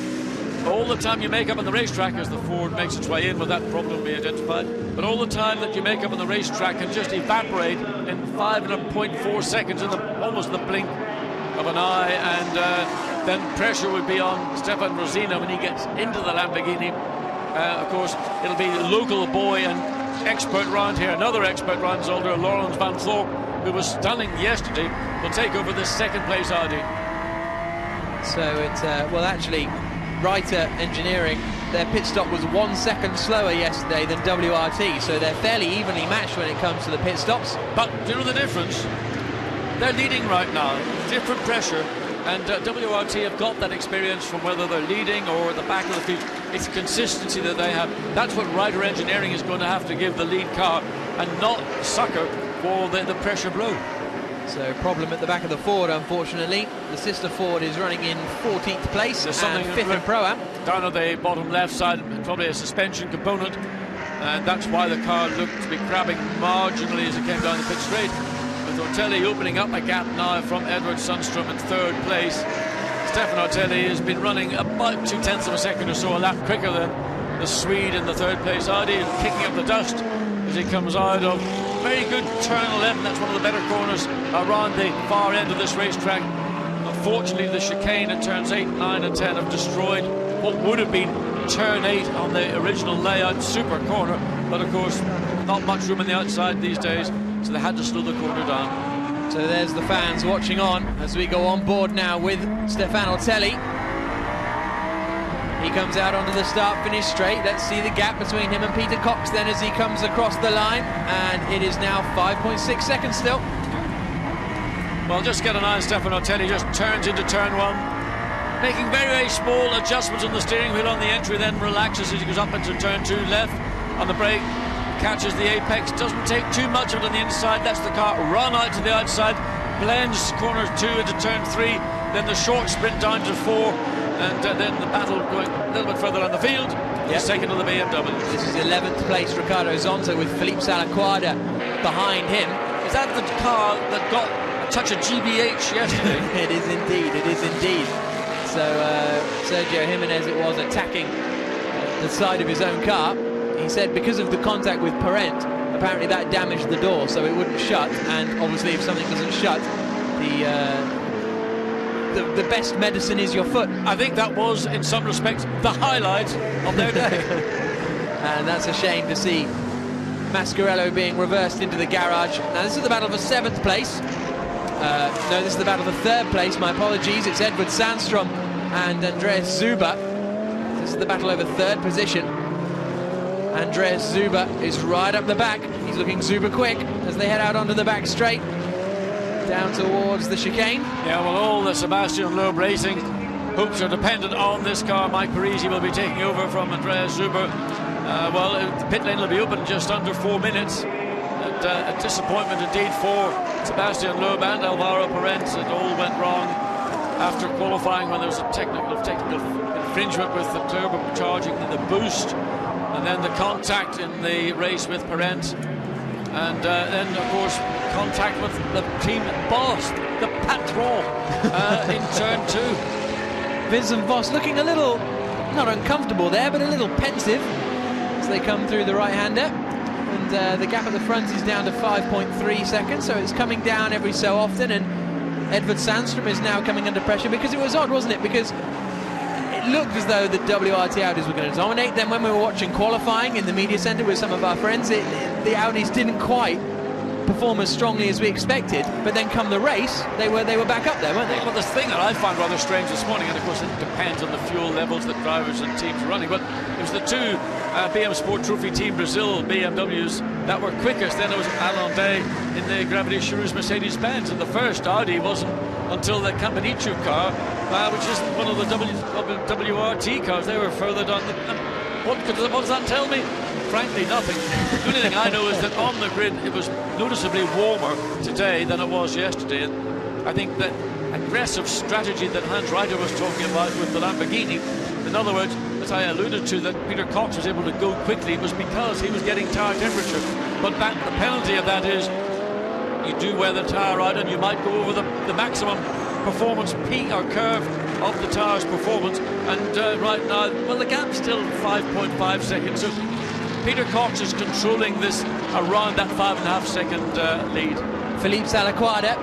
S2: all the time you make up on the racetrack, as the Ford makes its way in with that problem we identified, but all the time that you make up on the racetrack can just evaporate in 5.4 seconds, in almost the blink of an eye, and then pressure would be on Stefan Rosina when he gets into the Lamborghini. Of course, it'll be the local boy and expert round here, another expert round Zolder, Lawrence Van Thorp, who was stunning yesterday, will take over this second place Audi.
S1: So it's, well, actually, Reiter Engineering, their pit stop was 1 second slower yesterday than WRT, so they're fairly evenly matched when it comes to the pit stops.
S2: But do you know the difference? They're leading right now, different pressure, and WRT have got that experience from whether they're leading or at the back of the field. It's consistency that they have. That's what Reiter Engineering is going to have to give the lead car, and not sucker for the pressure blow.
S1: So problem at the back of the Ford, unfortunately. The sister Ford is running in 14th place and 5th in Pro-Am.
S2: Down at the bottom left side, probably a suspension component, and that's why the car looked to be crabbing marginally as it came down the pit straight. With Ortelli opening up a gap now from Edward Sundstrom in 3rd place. Stefan Ortelli has been running about 0.2 of a second or so a lap quicker than the Swede in the 3rd place Audi, and kicking up the dust as he comes out of very good turn 11. That's one of the better corners around the far end of this racetrack. Unfortunately, the chicane at turns 8, 9 and 10 have destroyed what would have been turn 8 on the original layout super corner, but of course not much room on the outside these days, so they had to slow the corner down.
S1: So there's the fans watching on as we go on board now with Stefan Ortelli. He comes out onto the start-finish straight. Let's see the gap between him and Peter Cox then as he comes across the line, and it is now 5.6 seconds still.
S2: Well, just get an eye on Stefan Ortelli, just turns into turn 1, making very, very small adjustments on the steering wheel on the entry, then relaxes as he goes up into turn 2 left on the brake, catches the apex, doesn't take too much of it on the inside, lets the car run out to the outside, blends corner 2 into turn 3, then the short sprint down to 4, and then the battle going a little bit further on the field. Yep. Second of the BMW.
S1: This is 11th place Ricardo Zonta with Felipe Salaquada behind him.
S2: Is that the car that got a touch of GBH yesterday?
S1: It is indeed, it is indeed. So Sergio Jimenez, it was attacking the side of his own car. He said because of the contact with Parent, apparently that damaged the door, so it wouldn't shut, and obviously if something doesn't shut, the best medicine is your foot.
S2: I think that was, in some respects, the highlight of their day.
S1: And that's a shame to see Mascarello being reversed into the garage. Now this is the battle for 7th place. No, this is the battle for 3rd place, my apologies. It's Edward Sandstrom and Andreas Zuber. This is the battle over 3rd position. Andreas Zuber is right up the back. He's looking super quick as they head out onto the back straight, down towards the chicane.
S2: Yeah, well, all the Sebastian Loeb Racing hopes are dependent on this car. Mike Parisi will be taking over from Andreas Zuber. Well, the pit lane will be open just under 4 minutes. And a disappointment indeed for Sebastian Loeb and Alvaro Parent. It all went wrong after qualifying when there was a technical infringement with the turbocharging in the boost, and then the contact in the race with Parent. And then, of course, contact with the team boss, the patron, in turn 2.
S1: Vincent Voss looking a little, not uncomfortable there, but a little pensive as they come through the right-hander. And the gap at the front is down to 5.3 seconds, so it's coming down every so often. And Edward Sandstrom is now coming under pressure, because it was odd, wasn't it? Because it looked as though the WRT Audis were going to dominate. Then when we were watching qualifying in the media centre with some of our friends, the Audis didn't quite perform as strongly as we expected, but then come the race, they were back up there, weren't they?
S2: Well, the thing that I found rather strange this morning, and of course it depends on the fuel levels that drivers and teams are running, but it was the 2 BM Sport Trophy Team Brazil BMWs that were quickest. Then it was Alain Day in the Gravity Shrews Mercedes-Benz, and the first Audi wasn't until the Campanichu car, which isn't one of the WRT cars. They were further down the... What does that tell me? Frankly, nothing. The only thing I know is that on the grid it was noticeably warmer today than it was yesterday, and I think that aggressive strategy that Hans Reiter was talking about with the Lamborghini, in other words, as I alluded to, that Peter Cox was able to go quickly, was because he was getting tyre temperature. But the penalty of that is you do wear the tyre out and you might go over the maximum performance peak or curve of the tyres' performance. And right now, well, the gap's still 5.5 seconds. So Peter Cox is controlling this around that 5.5 second lead.
S1: Philippe Salaquada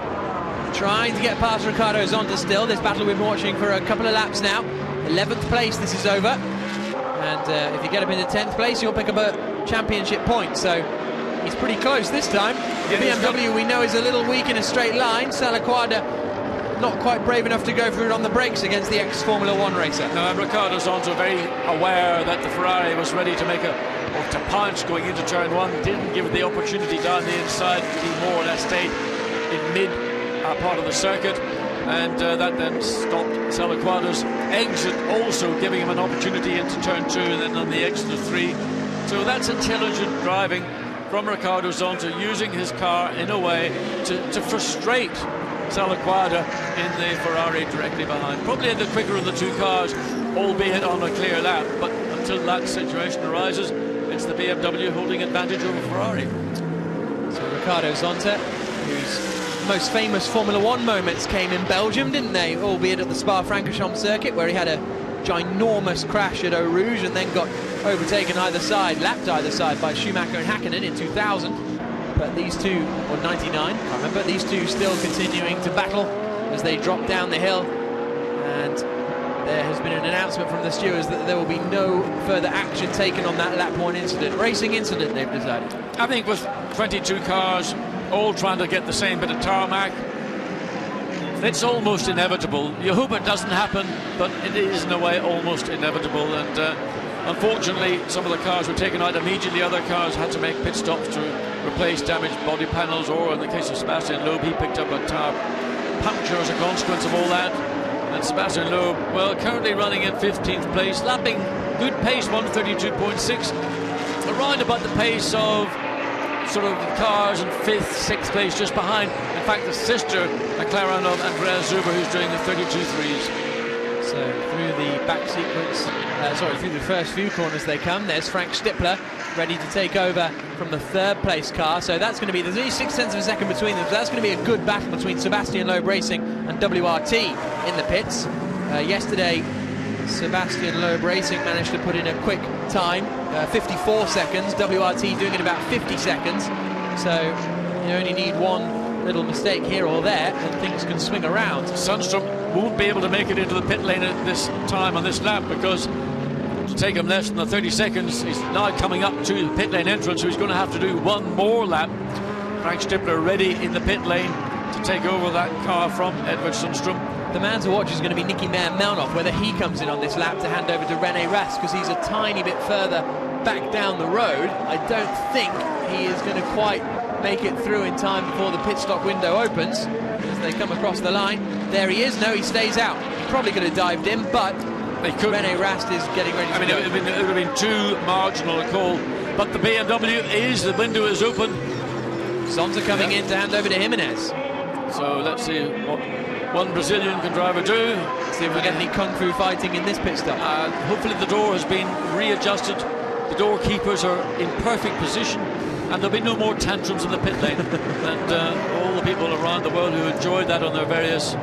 S1: trying to get past Ricardo Zonta still. This battle we've been watching for a couple of laps now. 11th place, this is over. And if you get up into 10th place, you'll pick up a championship point. So he's pretty close this time. The BMW we know is a little weak in a straight line. Salaquada not quite brave enough to go through it on the brakes against the ex-Formula 1 racer.
S2: No, and Ricardo Zonta very aware that the Ferrari was ready to make to pounce going into turn 1. Didn't give it the opportunity down the inside. He more or less stayed in mid part of the circuit, and that then stopped Salaquada's exit, also giving him an opportunity into turn 2 and then on the exit of 3. So that's intelligent driving from Ricardo Zonta, using his car in a way to frustrate Salaquada in the Ferrari directly behind. Probably the quicker of the two cars, albeit on a clear lap, but until that situation arises, it's the BMW holding advantage over Ferrari.
S1: So Ricardo Zonta, whose most famous Formula 1 moments came in Belgium, didn't they? Albeit at the Spa-Francorchamps circuit, where he had a ginormous crash at Eau Rouge and then got overtaken either side, lapped either side by Schumacher and Hakkinen in 2000. But these two, or 99, I can't remember, these two still continuing to battle as they drop down the hill. And there has been an announcement from the stewards that there will be no further action taken on that lap 1 incident. Racing incident, they've decided.
S2: I think with 22 cars all trying to get the same bit of tarmac, it's almost inevitable. You hope it doesn't happen, but it is in a way almost inevitable. And unfortunately, some of the cars were taken out immediately. Other cars had to make pit stops to replace damaged body panels, or in the case of Sebastian Loeb, he picked up a tire puncture as a consequence of all that. And Sebastian Loeb, well, currently running in 15th place, lapping good pace, 132.6, around about the pace of sort of cars in 5th, 6th place just behind. In fact, the sister McLaren of Andreas Zuber, who's doing the 32.3s.
S1: So through the back sequence, through the first few corners they come. There's Frank Stippler ready to take over from the 3rd place car. So that's going to be, there's only 0.6 of a second between them. So that's going to be a good battle between Sebastian Loeb Racing and WRT in the pits. Yesterday, Sebastian Loeb Racing managed to put in a quick time, 54 seconds. WRT doing it about 50 seconds. So you only need one little mistake here or there and things can swing around.
S2: Sundstrom won't be able to make it into the pit lane at this time on this lap, because to take him less than the 30 seconds, he's now coming up to the pit lane entrance, so he's going to have to do one more lap. Frank Stippler ready in the pit lane to take over that car from Edvard Sundstrom.
S1: The man to watch is going to be Nicky Meyer-Melnoff, whether he comes in on this lap to hand over to René Rast, because he's a tiny bit further back down the road. I don't think he is going to quite make it through in time before the pit stop window opens as they come across the line. There he is. No, he stays out. He probably could have dived in, but René Rast is getting ready to go.
S2: It would have been too marginal a call, but the BMW the window is open.
S1: Zonta coming in to hand over to Jimenez.
S2: So let's see what one Brazilian can driver do.
S1: See if we get any kung fu fighting in this pit stop.
S2: Hopefully the door has been readjusted. The door keepers are in perfect position, and there'll be no more tantrums in the pit lane. And all the people around the world who enjoyed that on their various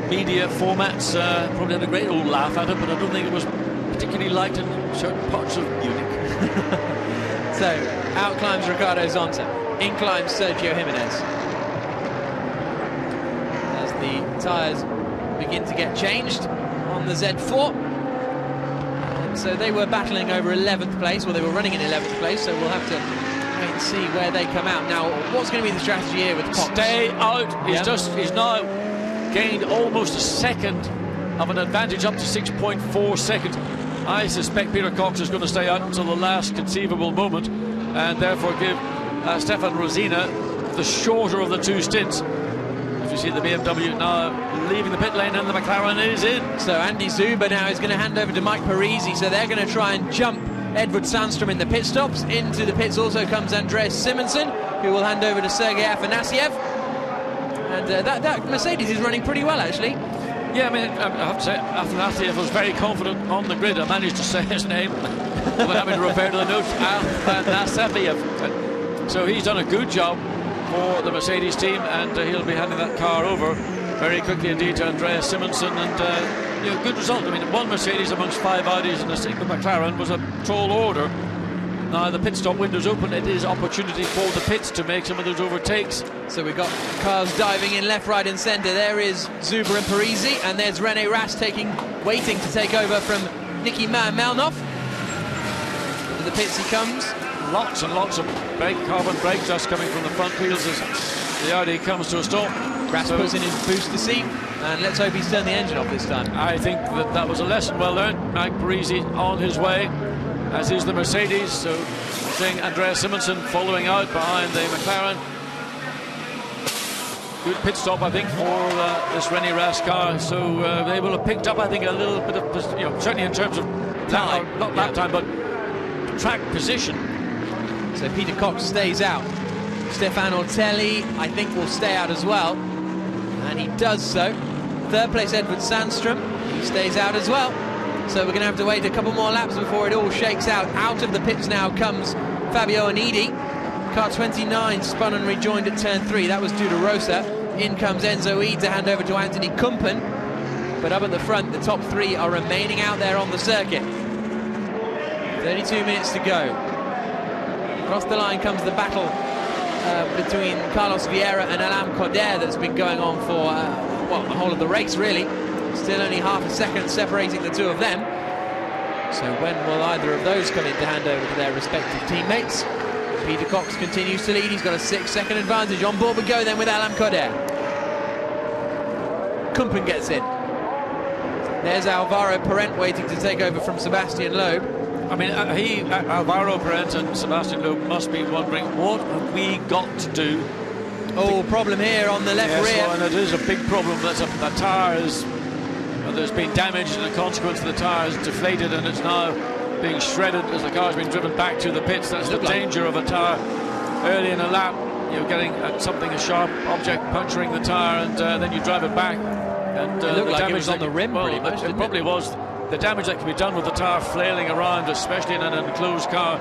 S2: media formats probably had a great old laugh at it, but I don't think it was particularly liked in certain parts of Munich.
S1: So out climbs Ricardo Zonta, in climbs Sergio Jimenez. As the tyres begin to get changed on the Z4. And so they were battling over 11th place, well, they were running in 11th place, so we'll have to wait and see where they come out. Now, what's going to be the strategy here with Cox?
S2: Stay out. He's now gained almost a second of an advantage, up to 6.4 seconds. I suspect Peter Cox is going to stay out until the last conceivable moment, and therefore give Stefan Rosina the shorter of the two stints. As you see the BMW now leaving the pit lane, and the McLaren is in.
S1: So Andy Zuber now is going to hand over to Mike Parisi, so they're going to try and jump Edvard Sandstrom in the pit stops. Into the pits also comes Andreas Simonsen, who will hand over to Sergei Afanasiev. And that Mercedes is running pretty well, actually.
S2: Yeah, I mean, I have to say, Afanasiev was very confident on the grid. I managed to say his name without having to refer to the notes. Afanasiev. So he's done a good job for the Mercedes team, and he'll be handing that car over very quickly indeed to Andreas Simonsen, and you know, good result. I mean, one Mercedes amongst 5 Audis and a single McLaren was a tall order. Now the pit stop window's open, it is opportunity for the pits to make some of those overtakes.
S1: So we've got cars diving in left, right and centre. There is Zuber and Parisi, and there's René Rast waiting to take over from Nicky Melnoff. Into the pits he comes.
S2: Lots and lots of carbon brake dust coming from the front wheels as the Audi comes to a stop.
S1: Rast puts in his booster seat, and let's hope he's turned the engine off this time.
S2: I think that was a lesson well learned. Mike Parisi on his way, as is the Mercedes. So seeing Andreas Simonsen following out behind the McLaren. Good pit stop, I think, for this René Rast car. So they will have picked up, I think, a little bit of, you know, certainly in terms of time, not lap time, but track position.
S1: So Peter Cox stays out. Stefan Ortelli, I think, will stay out as well, and he does so. Third place, Edward Sandstrom, he stays out as well. So we're going to have to wait a couple more laps before it all shakes out. Out of the pits now comes Fabio Onidi. Car 29 spun and rejoined at turn 3. That was due to Rosa. In comes Enzo E to hand over to Anthony Kumpen. But up at the front, the top 3 are remaining out there on the circuit. 32 minutes to go. Across the line comes the battle between Carlos Vieira and Alain Coder that's been going on for well, the whole of the race, really. Still only half a second separating the two of them. So when will either of those come in to hand over to their respective teammates? Peter Cox continues to lead. He's got a 6-second advantage. On board we go then with Alain Coder. Kumpen gets in. There's Alvaro Parent waiting to take over from Sebastian Loeb.
S2: I mean, Alvaro Parent and Sebastian Loeb must be wondering, what have we got to do?
S1: Oh, problem here on the left rear.
S2: Well, and it is a big problem. The tyre is... Well, there's been damage, and the consequence of the tyre is deflated, and it's now being shredded as the car's been driven back to the pits. That's the danger of a tyre early in a lap. You're getting at something, a sharp object puncturing the tyre, and then you drive it back. And
S1: it looked like it was on the rim, pretty much.
S2: It probably was. The damage that can be done with the tyre flailing around, especially in an enclosed car.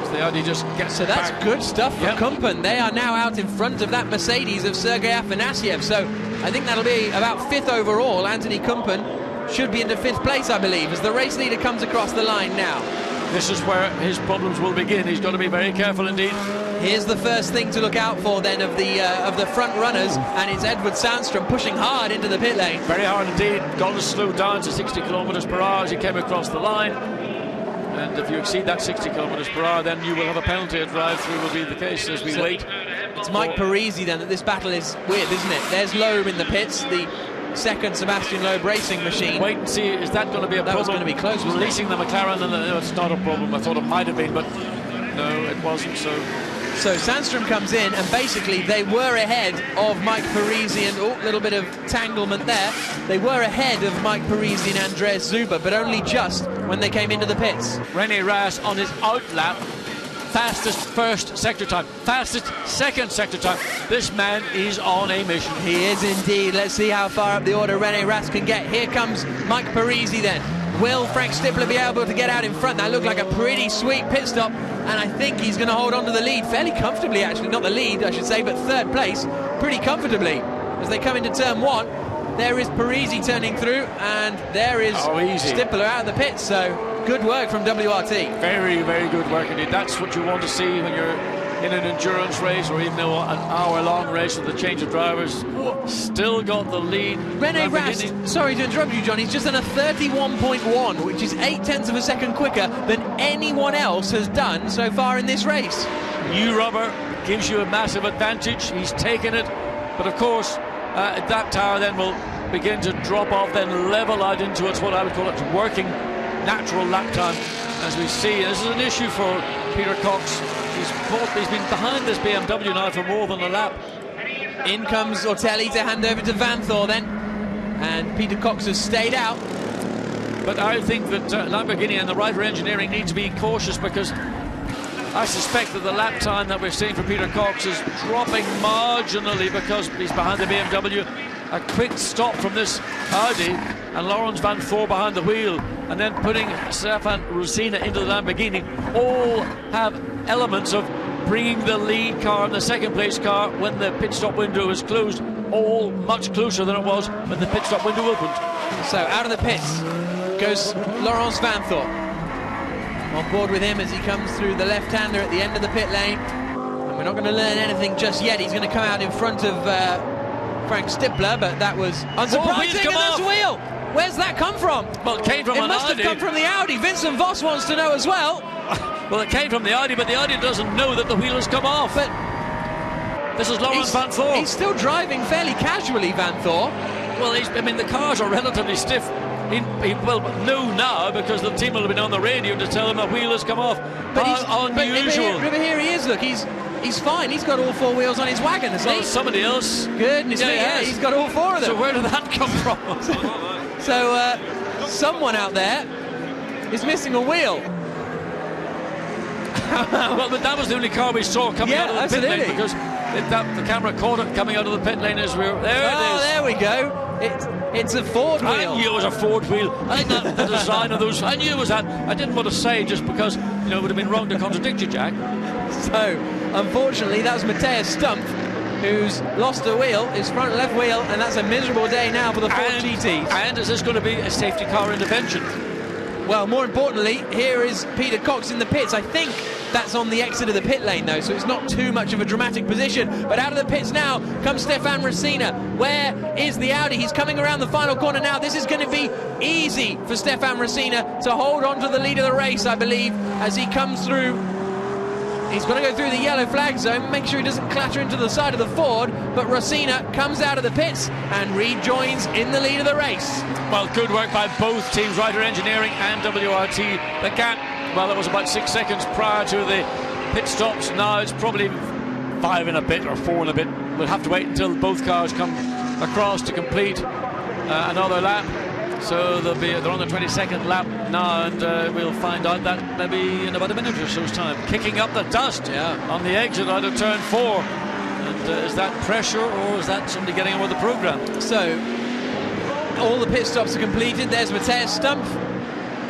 S2: So the Audi just gets
S1: so that's
S2: back.
S1: Good stuff for Kumpen. They are now out in front of that Mercedes of Sergei Afanasiev. So I think that'll be about 5th overall. Anthony Kumpen should be into 5th place, I believe, as the race leader comes across the line now.
S2: This is where his problems will begin. He's got to be very careful indeed.
S1: Here's the first thing to look out for then of the front runners, and it's Edward Sandstrom pushing hard into the pit lane.
S2: Very hard indeed. Got to slow down to 60 kilometers per hour as he came across the line. And if you exceed that 60 kilometers per hour, then you will have a penalty. A drive-through will be the case as we wait.
S1: It's Mike Parisi then that this battle is with, isn't it? There's Loeb in the pits, the second Sebastian Loeb racing machine.
S2: Wait and see, is that going to be a problem?
S1: That was going to be close, wasn't
S2: Releasing the McLaren, and no, it's not a problem. I thought it might have been, but no, it wasn't. So
S1: Sandstrom comes in, and basically they were ahead of Mike Parisi, and a little bit of tanglement there. They were ahead of Mike Parisi and Andreas Zuber, but only just when they came into the pits.
S2: René Rast on his out lap, fastest first sector time, fastest second sector time. This man is on a mission.
S1: He is indeed. Let's see how far up the order René Rast can get. Here comes Mike Parisi then. Will Frank Stippler be able to get out in front? That looked like a pretty sweet pit stop, and I think he's going to hold on to the lead fairly comfortably, actually. Not the lead, I should say, but 3rd place pretty comfortably. As they come into turn 1, there is Parisi turning through, and there is Stippler out of the pits. So good work from WRT.
S2: Very, very good work indeed. That's what you want to see when you're in an endurance race, or even an hour-long race with a change of drivers. Still got the lead.
S1: René Rast, sorry to interrupt you, John, he's just done a 31.1, which is 0.8 of a second quicker than anyone else has done so far in this race.
S2: New rubber gives you a massive advantage. He's taken it, but of course that tyre then will begin to drop off, then level out into what I would call its working natural lap time. As we see, this is an issue for Peter Cox. He's been behind this BMW now for more than a lap.
S1: In comes Ortelli to hand over to Vanthor then, and Peter Cox has stayed out.
S2: But I think that Lamborghini and the Ryder Engineering need to be cautious, because I suspect that the lap time that we're seeing for Peter Cox is dropping marginally because he's behind the BMW. A quick stop from this Audi and Lawrence Van Voor behind the wheel, and then putting Stefan Rusina into the Lamborghini, all have elements of bringing the lead car and the second place car, when the pit stop window is closed, all much closer than it was when the pit stop window opened.
S1: So out of the pits goes Laurens Vanthoor. On board with him as he comes through the left-hander at the end of the pit lane. And we're not going to learn anything just yet. He's going to come out in front of Frank Stippler, but that was unsurprising. And there's a wheel. Where's that come from?
S2: Well, it came from
S1: it
S2: an
S1: must
S2: Audi.
S1: have come from the Audi. Vincent Voss wants to know as well.
S2: Well, it came from the Audi, but the Audi doesn't know that the wheel has come off.
S1: But
S2: this is Laurens Vanthoor.
S1: He's still driving fairly casually, Vanthoor.
S2: Well, I mean, the cars are relatively stiff. He will know now because the team will have been on the radio to tell him the wheel has come off.
S1: But
S2: How unusual.
S1: But here he is, look, he's fine. He's got all four wheels on his wagon, hasn't he?
S2: Somebody else.
S1: Goodness me, yeah, he's got all four of them.
S2: So where did that come from?
S1: So someone out there is missing a wheel.
S2: Well, but that was the only car we saw coming out of the pit lane because the camera caught it coming out of the pit lane as we were there.
S1: Oh,
S2: it is.
S1: There we go. It's a Ford wheel.
S2: I knew it was a Ford wheel. I think that the design of those. I knew it was that. I didn't want to say just because it would have been wrong to contradict you, Jack.
S1: So unfortunately, that was Matthias Stumpf, who's lost a wheel, his front left wheel, and that's a miserable day now for the Ford GTs.
S2: And is this going to be a safety car intervention?
S1: Well, more importantly, here is Peter Cox in the pits. I think that's on the exit of the pit lane, though, so it's not too much of a dramatic position. But out of the pits now comes Stefan Racina. Where is the Audi? He's coming around the final corner now. This is going to be easy for Stefan Racina to hold on to the lead of the race, I believe, as he comes through. He's got to go through the yellow flag zone, make sure he doesn't clatter into the side of the Ford, but Racina comes out of the pits and rejoins in the lead of the race.
S2: Well, good work by both teams, Ryder Engineering and WRT. The gap, well, that was about 6 seconds prior to the pit stops. Now it's probably 5 and a bit or 4 and a bit. We'll have to wait until both cars come across to complete another lap. So they're on the 22nd lap now, and we'll find out that maybe in about a minute or so's time. Kicking up the dust on the exit out of turn 4. And is that pressure or is that somebody getting on with the programme?
S1: So all the pit stops are completed. There's Matthias Stumpf.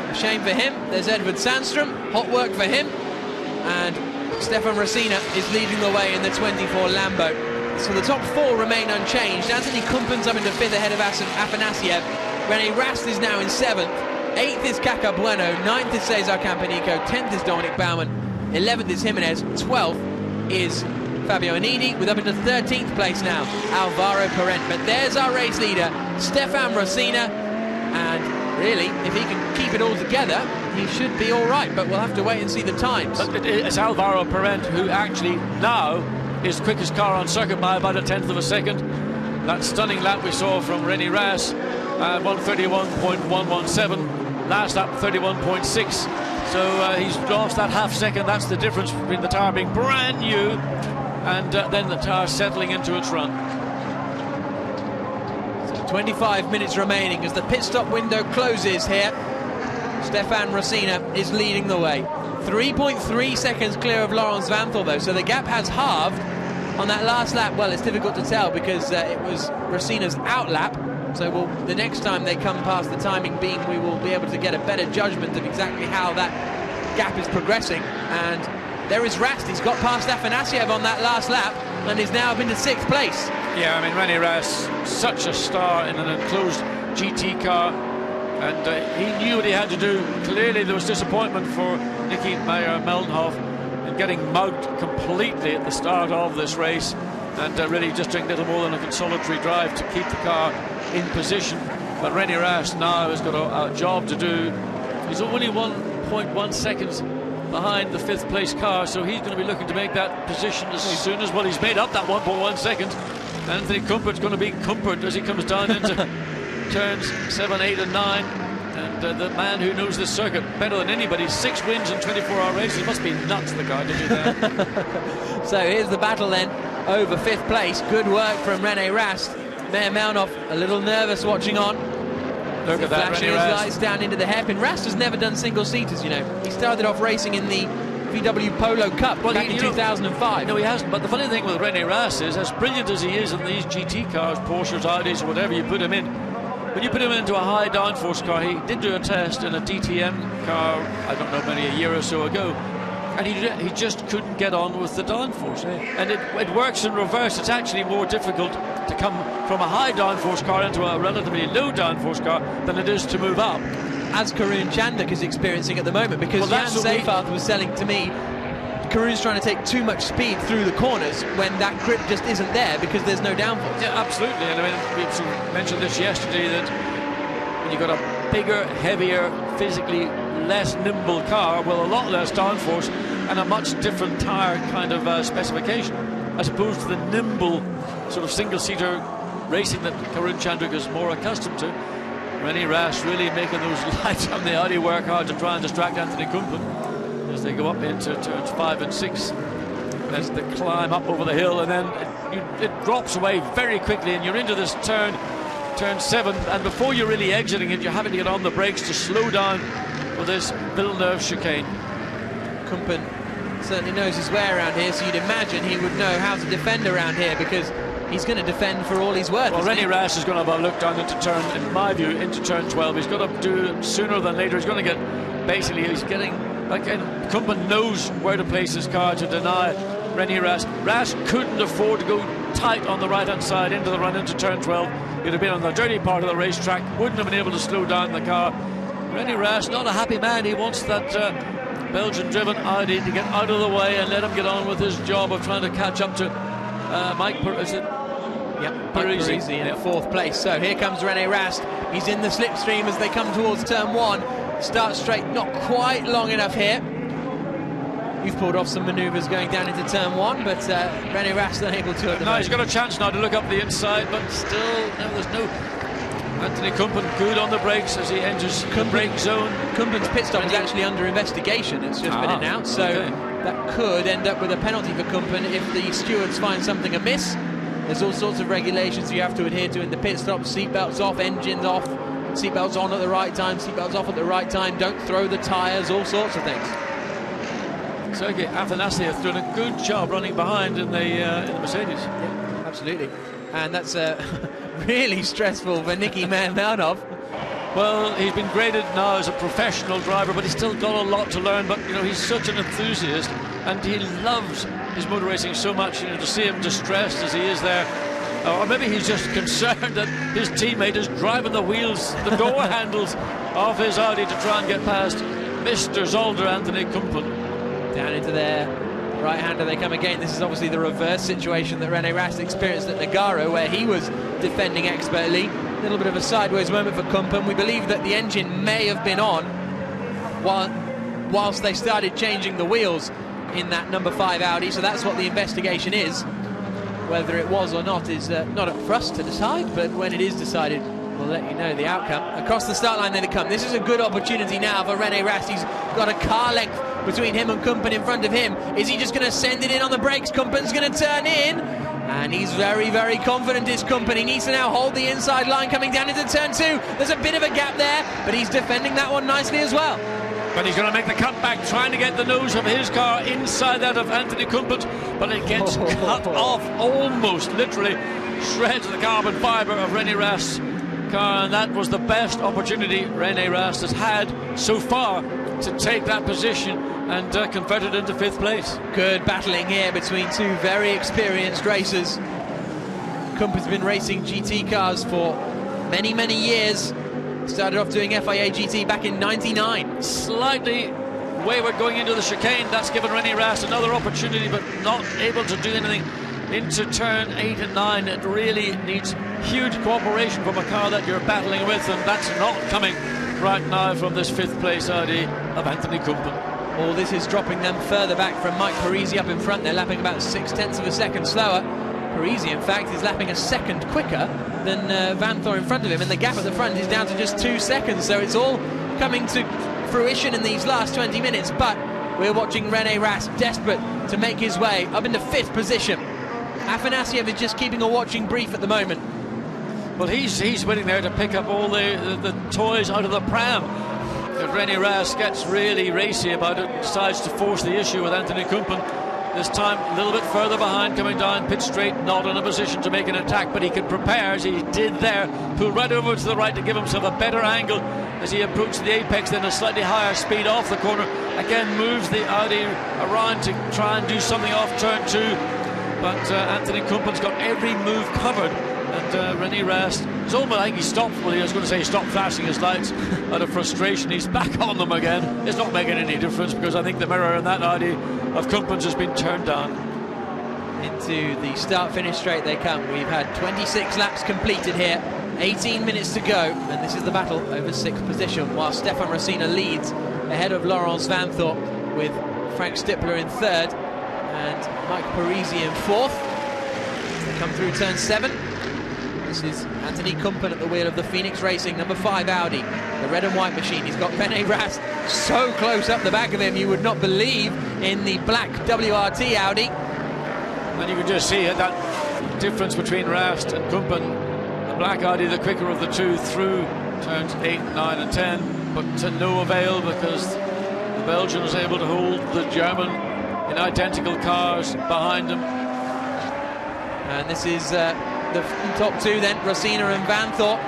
S1: A shame for him. There's Edward Sandstrom. Hot work for him. And Stefan Racina is leading the way in the 24 Lambo. So the top 4 remain unchanged. Anthony Kumpen's up into 5th ahead of Afanasiev. Rene Rast is now in 7th. 8th is Kaka Bueno. 9th is Cesar Campanico. 10th is Dominic Baumann. 11th is Jimenez. 12th is Fabio Anidi, with up into 13th place now, Alvaro Parent. But there's our race leader, Stefan Racina. And really, if he can keep it all together, he should be all right. But we'll have to wait and see the times.
S2: It's Alvaro Parent who actually now is the quickest car on circuit by about 1/10 of a second. That stunning lap we saw from Rene Rast, 1:31.117. Last lap 31.6. So he's lost that half second. That's the difference between the tyre being brand new and then the tyre settling into its run.
S1: So 25 minutes remaining as the pit stop window closes here. Stefan Racina is leading the way. 3.3 seconds clear of Laurens Vanthoor, though, so the gap has halved on that last lap. Well, it's difficult to tell because it was Racina's out lap. So the next time they come past the timing beam, we will be able to get a better judgment of exactly how that gap is progressing. And there is Rast. He's got past Afanasiev on that last lap and is now up into 6th place.
S2: Yeah, I mean, Rene Rast, such a star in an enclosed GT car, and he knew what he had to do. Clearly there was disappointment for Nicky Meyer-Meldenhoff in getting mugged completely at the start of this race, and really just doing little more than a consolatory drive to keep the car in position. But Rene Rast now has got a job to do. He's only 1.1 seconds behind the 5th place car, so he's going to be looking to make that position as soon as, well, he's made up that 1.1 seconds. Anthony Kumpert's going to be Kumpert as he comes down into turns 7, 8 and 9, and the man who knows this circuit better than anybody. 6 wins in 24-hour races. Must be nuts, the guy to do that.
S1: So here's the battle then over 5th place. Good work from Rene Rast. Meyer-Meldenhoff a little nervous watching on.
S2: Look at that,
S1: flashing his lights down into the hairpin. Rast has never done single-seaters, you know. He started off racing in the VW Polo Cup back in 2005.
S2: No, he hasn't. But the funny thing with Rene Rast is, as brilliant as he is in these GT cars, Porsches, Audis, or whatever you put him in, when you put him into a high downforce car, he did do a test in a DTM car, I don't know, maybe a year or so ago, and he just couldn't get on with the downforce. And it works in reverse. It's actually more difficult to come from a high downforce car into a relatively low downforce car than it is to move up.
S1: As Karun Chandok is experiencing at the moment, because Jan Seyfarth was selling to me, Karun's trying to take too much speed through the corners when that grip just isn't there because there's no downforce.
S2: Yeah, absolutely. And I mean, we sort of mentioned this yesterday, that when you've got a bigger, heavier, physically less nimble car with a lot less downforce and a much different tyre kind of specification, as opposed to the nimble sort of single-seater racing that Karun Chandok is more accustomed to. René Rast really making those lights on the Audi work hard to try and distract Anthony Kumpen as they go up into turns 5 and 6. As they climb up over the hill, and then it drops away very quickly, and you're into this turn 7, and before you're really exiting it, you're having to get on the brakes to slow down for this Villeneuve chicane.
S1: Kumpen certainly knows his way around here, so you'd imagine he would know how to defend around here, because he's going to defend for all he's worth.
S2: Well, René Rast is going to have a look down into turn, in my view, into turn 12. He's got to do it sooner than later. He's going to get, basically, he's getting, like, Kumpen knows where to place his car to deny René Rast. Rast couldn't afford to go tight on the right-hand side into the run into turn 12. He'd have been on the dirty part of the racetrack, wouldn't have been able to slow down the car. René Rast, not a happy man. He wants that Belgian-driven Audi to get out of the way and let him get on with his job of trying to catch up to Mike
S1: Parisi in fourth place. So here comes René Rast. He's in the slipstream as they come towards turn 1. Start straight, not quite long enough here. You've pulled off some manoeuvres going down into turn 1, but René Rast unable to at the moment.
S2: He's got a chance now to look up the inside, but still, no, there's no. Anthony Kumpen good on the brakes as he enters the brake zone.
S1: Kumpen's pit stop is actually under investigation. It's just been announced, so that could end up with a penalty for Kumpen if the stewards find something amiss. There's all sorts of regulations you have to adhere to in the pit stop. Seatbelts off, engines off, seatbelts on at the right time, seatbelts off at the right time, don't throw the tyres, all sorts of things.
S2: Sergei Afanasyev doing a good job running behind in the Mercedes.
S1: Yeah, absolutely. And that's really stressful for Nicky Melnov.
S2: Well, he's been graded now as a professional driver, but he's still got a lot to learn. But, you know, he's such an enthusiast, and he loves his motor racing so much, you know, to see him distressed as he is there. Or maybe he's just concerned that his teammate is driving the wheels, the door handles off his Audi to try and get past Mr. Zolder, Anthony Kumpen.
S1: Down into their right-hander they come again. This is obviously the reverse situation that René Rast experienced at Nagaro, where he was defending expertly. A little bit of a sideways moment for Kumpen. We believe that the engine may have been on whilst they started changing the wheels in that number 5 Audi, so that's what the investigation is. Whether it was or not is not up for us to decide, but when it is decided, we'll let you know the outcome. Across the start line they come. This is a good opportunity now for René Rast. He's got a car length between him and Kumpen in front of him. Is he just going to send it in on the brakes? Kumpen's going to turn in, and he's very, very confident, is Kumpen. He needs to now hold the inside line coming down into turn 2. There's a bit of a gap there, but he's defending that one nicely as well.
S2: But he's going to make the cutback, trying to get the nose of his car inside that of Anthony Kumpen, but it gets cut off, almost literally shreds the carbon fibre of René Rast's car, and that was the best opportunity René Rast has had so far to take that position and convert it into 5th place.
S1: Good battling here between two very experienced racers. Kumpen's been racing GT cars for many, many years. Started off doing FIA GT back in '99.
S2: Slightly wayward going into the chicane. That's given René Rast another opportunity, but not able to do anything into turn 8 and 9. It really needs huge cooperation from a car that you're battling with, and that's not coming right now from this 5th place Audi of Anthony Kumpen.
S1: All this is dropping them further back from Mike Parisi up in front. They're lapping about 0.6 of a second slower. Parisi, in fact, is lapping a second quicker than Van Thor in front of him, and the gap at the front is down to just 2 seconds. So it's all coming to fruition in these last 20 minutes, but we're watching René Rast desperate to make his way up into 5th position. Afanasyev is just keeping a watching brief at the moment.
S2: Well, he's waiting there to pick up all the toys out of the pram. If René Rast gets really racy about it, decides to force the issue with Anthony Kumpen, This time a little bit further behind, coming down pit straight, not in a position to make an attack, but he could prepare, as he did there, pull right over to the right to give himself a better angle as he approached the apex, then a slightly higher speed off the corner. Again moves the Audi around to try and do something off turn 2, but Anthony Kumpen's got every move covered, and René Rast is almost, I think he stopped, well, he was going to say he stopped flashing his lights out of frustration. He's back on them again. It's not making any difference, because I think the mirror in that Audi of Kumpen's has been turned down.
S1: Into the start-finish straight they come. We've had 26 laps completed here, 18 minutes to go, and this is the battle over 6th position, while Stefan Rosina leads ahead of Laurens Vanthoor, with Frank Stippler in 3rd and Mike Parisi in 4th. They come through turn 7. This is Anthony Kumpen at the wheel of the Phoenix Racing number 5 Audi, the red and white machine. He's got René Rast so close up the back of him, you would not believe, in the black WRT Audi.
S2: And you can just see that difference between Rast and Kumpen. The black Audi, the quicker of the two, through turns 8, 9 and 10, but to no avail, because the Belgian was able to hold the German in identical cars behind him.
S1: And this is the top two then, Rosina and Vanthoor.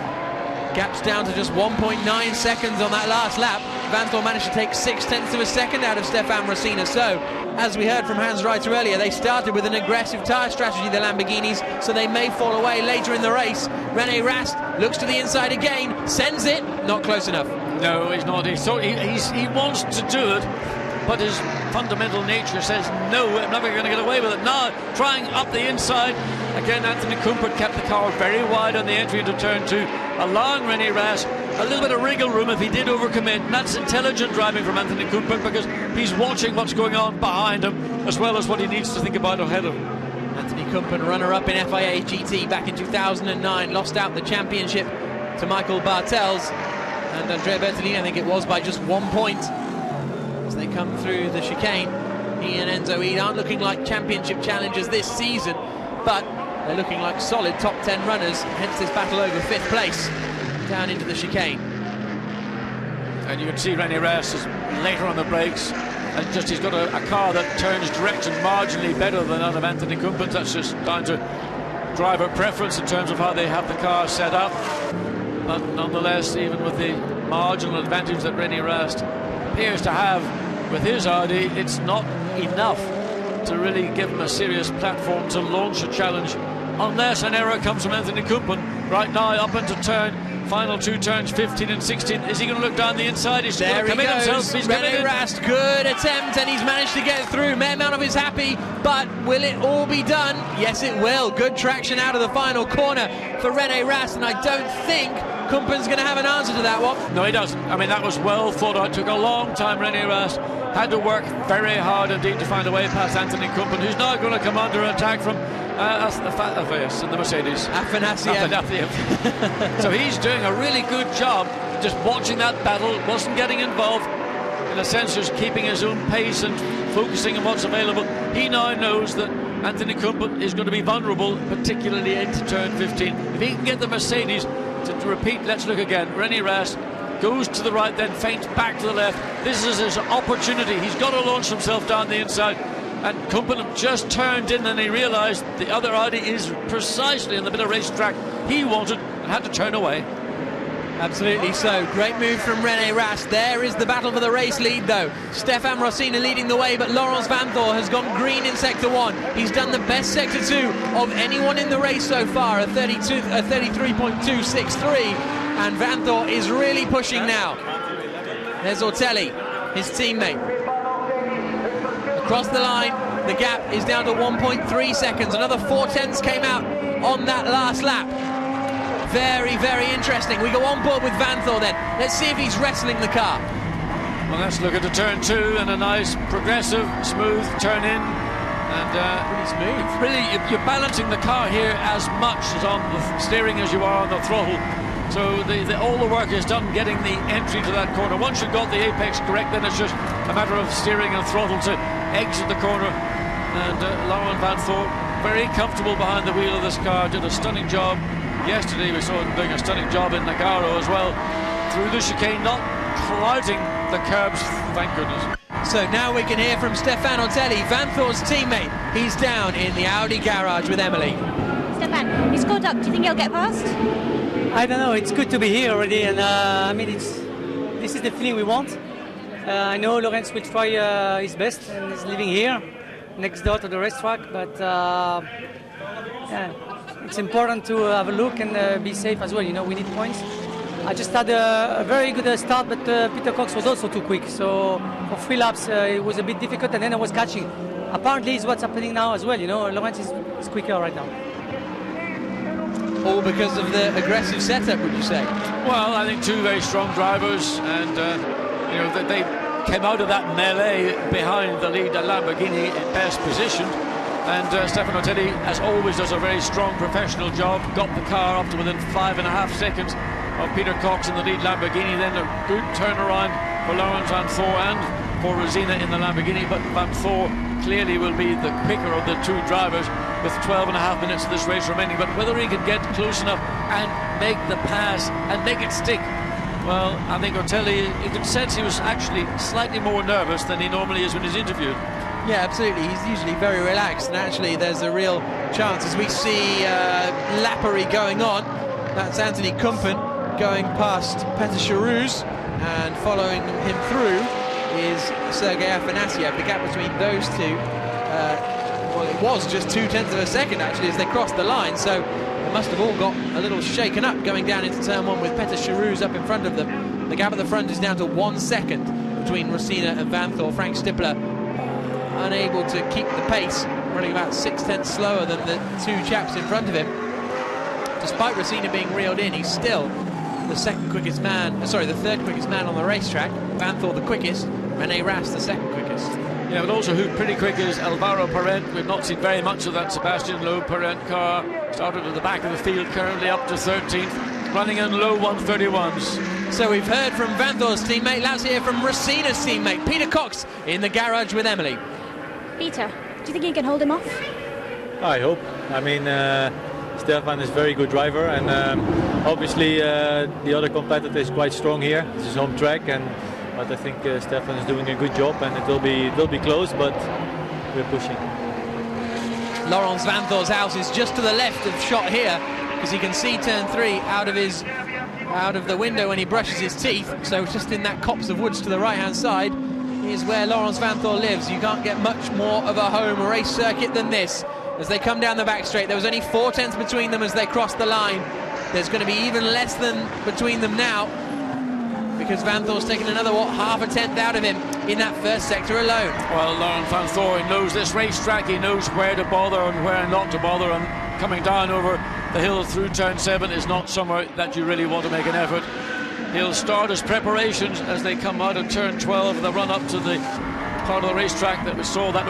S1: Gaps down to just 1.9 seconds on that last lap. Vanthoor managed to take 0.6 of a second out of Stefan Rosina. So, as we heard from Hans Reiter earlier, they started with an aggressive tyre strategy, the Lamborghinis, so they may fall away later in the race. René Rast looks to the inside again, sends it, not close enough.
S2: No, he's not. He wants to do it, but his fundamental nature says, no, I'm never going to get away with it. Now, trying up the inside. Again, Anthony Kumpen kept the car very wide on the entry into turn 2, allowing René Rast a little bit of wriggle room if he did overcommit. And that's intelligent driving from Anthony Kumpen, because he's watching what's going on behind him, as well as what he needs to think about ahead of him.
S1: Anthony Kumpen, runner-up in FIA GT back in 2009, lost out the championship to Michael Bartels and Andrea Bertolini, I think it was, by just 1 point. As they come through the chicane, he and Enzo Ede aren't looking like championship challengers this season, but they're looking like solid top 10 runners, hence this battle over 5th place down into the chicane.
S2: And you can see René Rast is later on the brakes, and just he's got a car that turns direct and marginally better than that of Anthony Kumpen. That's just down to driver preference in terms of how they have the car set up. But nonetheless, even with the marginal advantage that René Rast appears to have with his Audi, it's not enough to really give him a serious platform to launch a challenge, unless an error comes from Anthony Kumpen. Right now, up into final 2 turns, 15 and 16. Is he going to look down the inside? He's
S1: there
S2: going to commit himself. He's
S1: René Rast, good attempt, and he's managed to get through. Mehrmanov is happy, but will it all be done? Yes, it will. Good traction out of the final corner for René Rast, and I don't think Kumpen's going to have an answer to that one.
S2: No, he doesn't. I mean, that was well thought out. Took a long time. René Rast had to work very hard indeed to find a way past Anthony Kumpen, who's now going to come under attack from in the Mercedes.
S1: Afanasiev.
S2: So he's doing a really good job just watching that battle, wasn't getting involved, in a sense just keeping his own pace and focusing on what's available. He now knows that Anthony Kumpen is going to be vulnerable, particularly into turn 15. If he can get the Mercedes to repeat, let's look again. René Rast goes to the right, then feints back to the left. This is his opportunity. He's got to launch himself down the inside. And Kumpen just turned in, and he realised the other Audi is precisely in the bit of racetrack he wanted and had to turn away.
S1: Absolutely so. Great move from René Rast. There is the battle for the race lead, though. Stefan Rosina leading the way, but Laurens Vanthoor has gone green in Sector 1. He's done the best Sector 2 of anyone in the race so far, a 33.263. And Vanthoor is really pushing now. There's Ortelli, his teammate. Across the line, the gap is down to 1.3 seconds. Another 4/10 came out on that last lap. Very, very interesting. We go on board with Vanthoor then. Let's see if he's wrestling the car.
S2: Well, let's look at the turn 2 and a nice, progressive, smooth turn in. And
S1: pretty smooth.
S2: Really, you're balancing the car here as much as on the steering as you are on the throttle. So all the work is done getting the entry to that corner. Once you've got the apex correct, then it's just a matter of steering and throttle to exit the corner. And Laurens Vanthoor, very comfortable behind the wheel of this car, did a stunning job. Yesterday we saw him doing a stunning job in Nagaro as well. Through the chicane, not clouting the curbs, thank goodness.
S1: So now we can hear from Stefan Otelli, Vanthor's teammate. He's down in the Audi garage with Emily.
S8: Stefan, he's caught up. Do you think he'll get past?
S11: I don't know. It's good to be here already, and I mean, this is the feeling we want. I know Lorenz will try his best, and he's living here, next door to the racetrack. But yeah, it's important to have a look and be safe as well. You know, we need points. I just had a very good start, but Peter Cox was also too quick. So for 3 laps, it was a bit difficult, and then I was catching. Apparently, it's what's happening now as well. You know, Lorenz is quicker right now.
S1: All because of the aggressive setup, would you say?
S2: Well, I think 2 very strong drivers, and you know that they came out of that melee behind the lead Lamborghini in best position. And Stefan Otelli, as always, does a very strong professional job. Got the car up to within 5.5 seconds of Peter Cox in the lead Lamborghini. Then a good turnaround for Laurens Vanthoor and for Rosina in the Lamborghini. But Vanthoor clearly will be the quicker of the 2 drivers with 12.5 minutes of this race remaining. But whether he can get close enough and make the pass and make it stick, well, I think Otelli, you can sense he was actually slightly more nervous than he normally is when he's interviewed.
S1: Yeah, absolutely. He's usually very relaxed, and actually there's a real chance as we see lappery going on. That's Anthony Kumpen going past Peter Charouz, and following him through is Sergei Afanasyev. The gap between those two, well, it was just 0.2 of a second actually as they crossed the line, so they must have all got a little shaken up going down into turn 1 with Peter Charouz up in front of them. The gap at the front is down to 1 second between Rosina and Vanthoor. Frank Stippler unable to keep the pace, running about 0.6 slower than the 2 chaps in front of him. Despite Rosina being reeled in, he's still the third quickest man on the racetrack. Vanthoor the quickest, Rene Rast the 2nd quickest.
S2: Yeah, but also who's pretty quick is Alvaro Parent. We've not seen very much of that Sebastian Loeb Parent car. Started at the back of the field, currently up to 13th, running in low 131s.
S1: So we've heard from Vanthoor's teammate. Let's hear from Rosina's teammate, Peter Cox, in the garage with Emily.
S8: Peter, do you think he can hold him off?
S12: I hope. I mean, Stefan is a very good driver, and obviously the other competitor is quite strong here. It's his home track, but I think Stefan is doing a good job, and it will be close, but we're pushing.
S1: Laurens Vanthoor's house is just to the left of shot here, because he can see turn 3 out of the window when he brushes his teeth. So just in that copse of woods to the right-hand side is where Laurens Vanthoor lives. You can't get much more of a home race circuit than this. As they come down the back straight, there was only 0.4 between them as they crossed the line. There's going to be even less than between them now, because Vanthoor's taken another, half a tenth out of him in that first sector alone.
S2: Well, Laurens Vanthoor knows this racetrack. He knows where to bother and where not to bother, and coming down over the hill through turn 7 is not somewhere that you really want to make an effort. He'll start his preparations as they come out of turn 12, the run up to the part of the racetrack that we saw that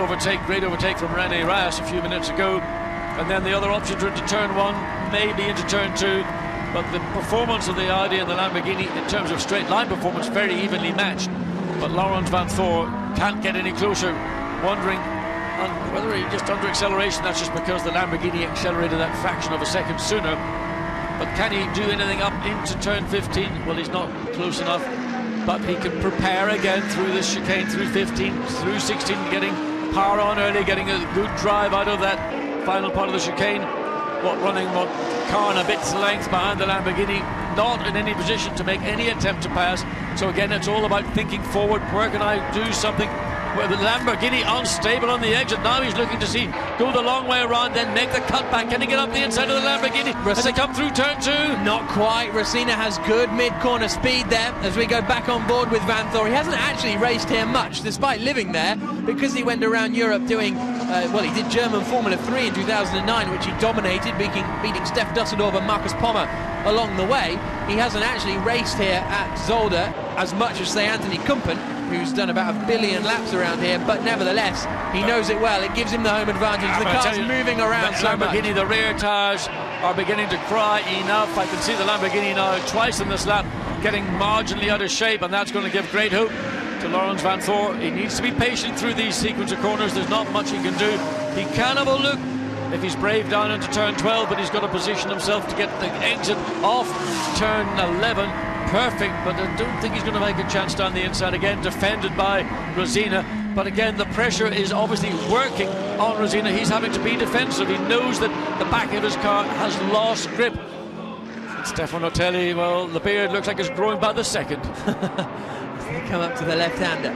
S2: great overtake from Rene Rast a few minutes ago. And then the other options are into turn 1, maybe into turn 2. But the performance of the Audi and the Lamborghini in terms of straight line performance very evenly matched. But Laurens Vanthoor can't get any closer, wondering whether he just under acceleration. That's just because the Lamborghini accelerated that fraction of a second sooner. But can he do anything up into turn 15? Well, he's not close enough, but he can prepare again through this chicane, through 15, through 16, getting power on early, getting a good drive out of that final part of the chicane. Running car a bit's length behind the Lamborghini, not in any position to make any attempt to pass. So again, it's all about thinking forward. Where can I do something? Well, the Lamborghini unstable on the exit. Now he's looking to go the long way around, then make the cutback. Can he get up the inside of the Lamborghini as they come through turn 2?
S1: Not quite. Rosina has good mid-corner speed there as we go back on board with Vanthoor. He hasn't actually raced here much, despite living there, because he went around Europe doing, he did German Formula 3 in 2009, which he dominated, beating Steph Dusseldorf and Marcus Pommer along the way. He hasn't actually raced here at Zolder as much as, say, Anthony Kumpen, who's done about 1 billion laps around here, but nevertheless, he knows it well. It gives him the home advantage. The car's moving around so much.
S2: Lamborghini, the rear tires are beginning to cry enough. I can see the Lamborghini now twice in this lap getting marginally out of shape, and that's going to give great hope to Laurens Vanthoor. He needs to be patient through these sequence of corners. There's not much he can do. He can have a look if he's brave down into turn 12, but he's got to position himself to get the exit off turn 11 perfect, but I don't think he's going to make a chance down the inside again, defended by Rosina. But again, the pressure is obviously working on Rosina. He's having to be defensive. He knows that the back of his car has lost grip. And Stefano Telli, well, the beard looks like it's growing by the second.
S1: They come up to the left-hander.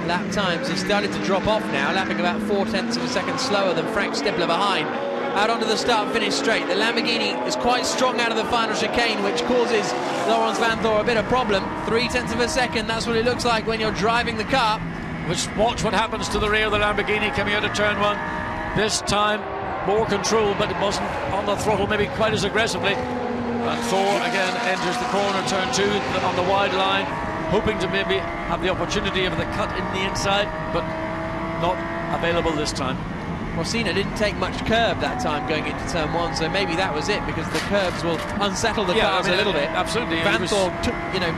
S1: Lap times have started to drop off now, lapping about 0.4 of a second slower than Frank Stippler behind. Out onto the start-finish straight. The Lamborghini is quite strong out of the final chicane, which causes Laurens Vanthoor a bit of problem. 0.3 of a second, that's what it looks like when you're driving the car.
S2: Watch what happens to the rear of the Lamborghini coming out of turn 1. This time, more control, but it wasn't on the throttle maybe quite as aggressively. Vanthoor again enters the corner, turn 2 on the wide line, hoping to maybe have the opportunity of the cut in the inside, but not available this time.
S1: Rosina didn't take much curb that time going into turn 1, so maybe that was it, because the curbs will unsettle the cars a little bit.
S2: Absolutely.
S1: Vanthoor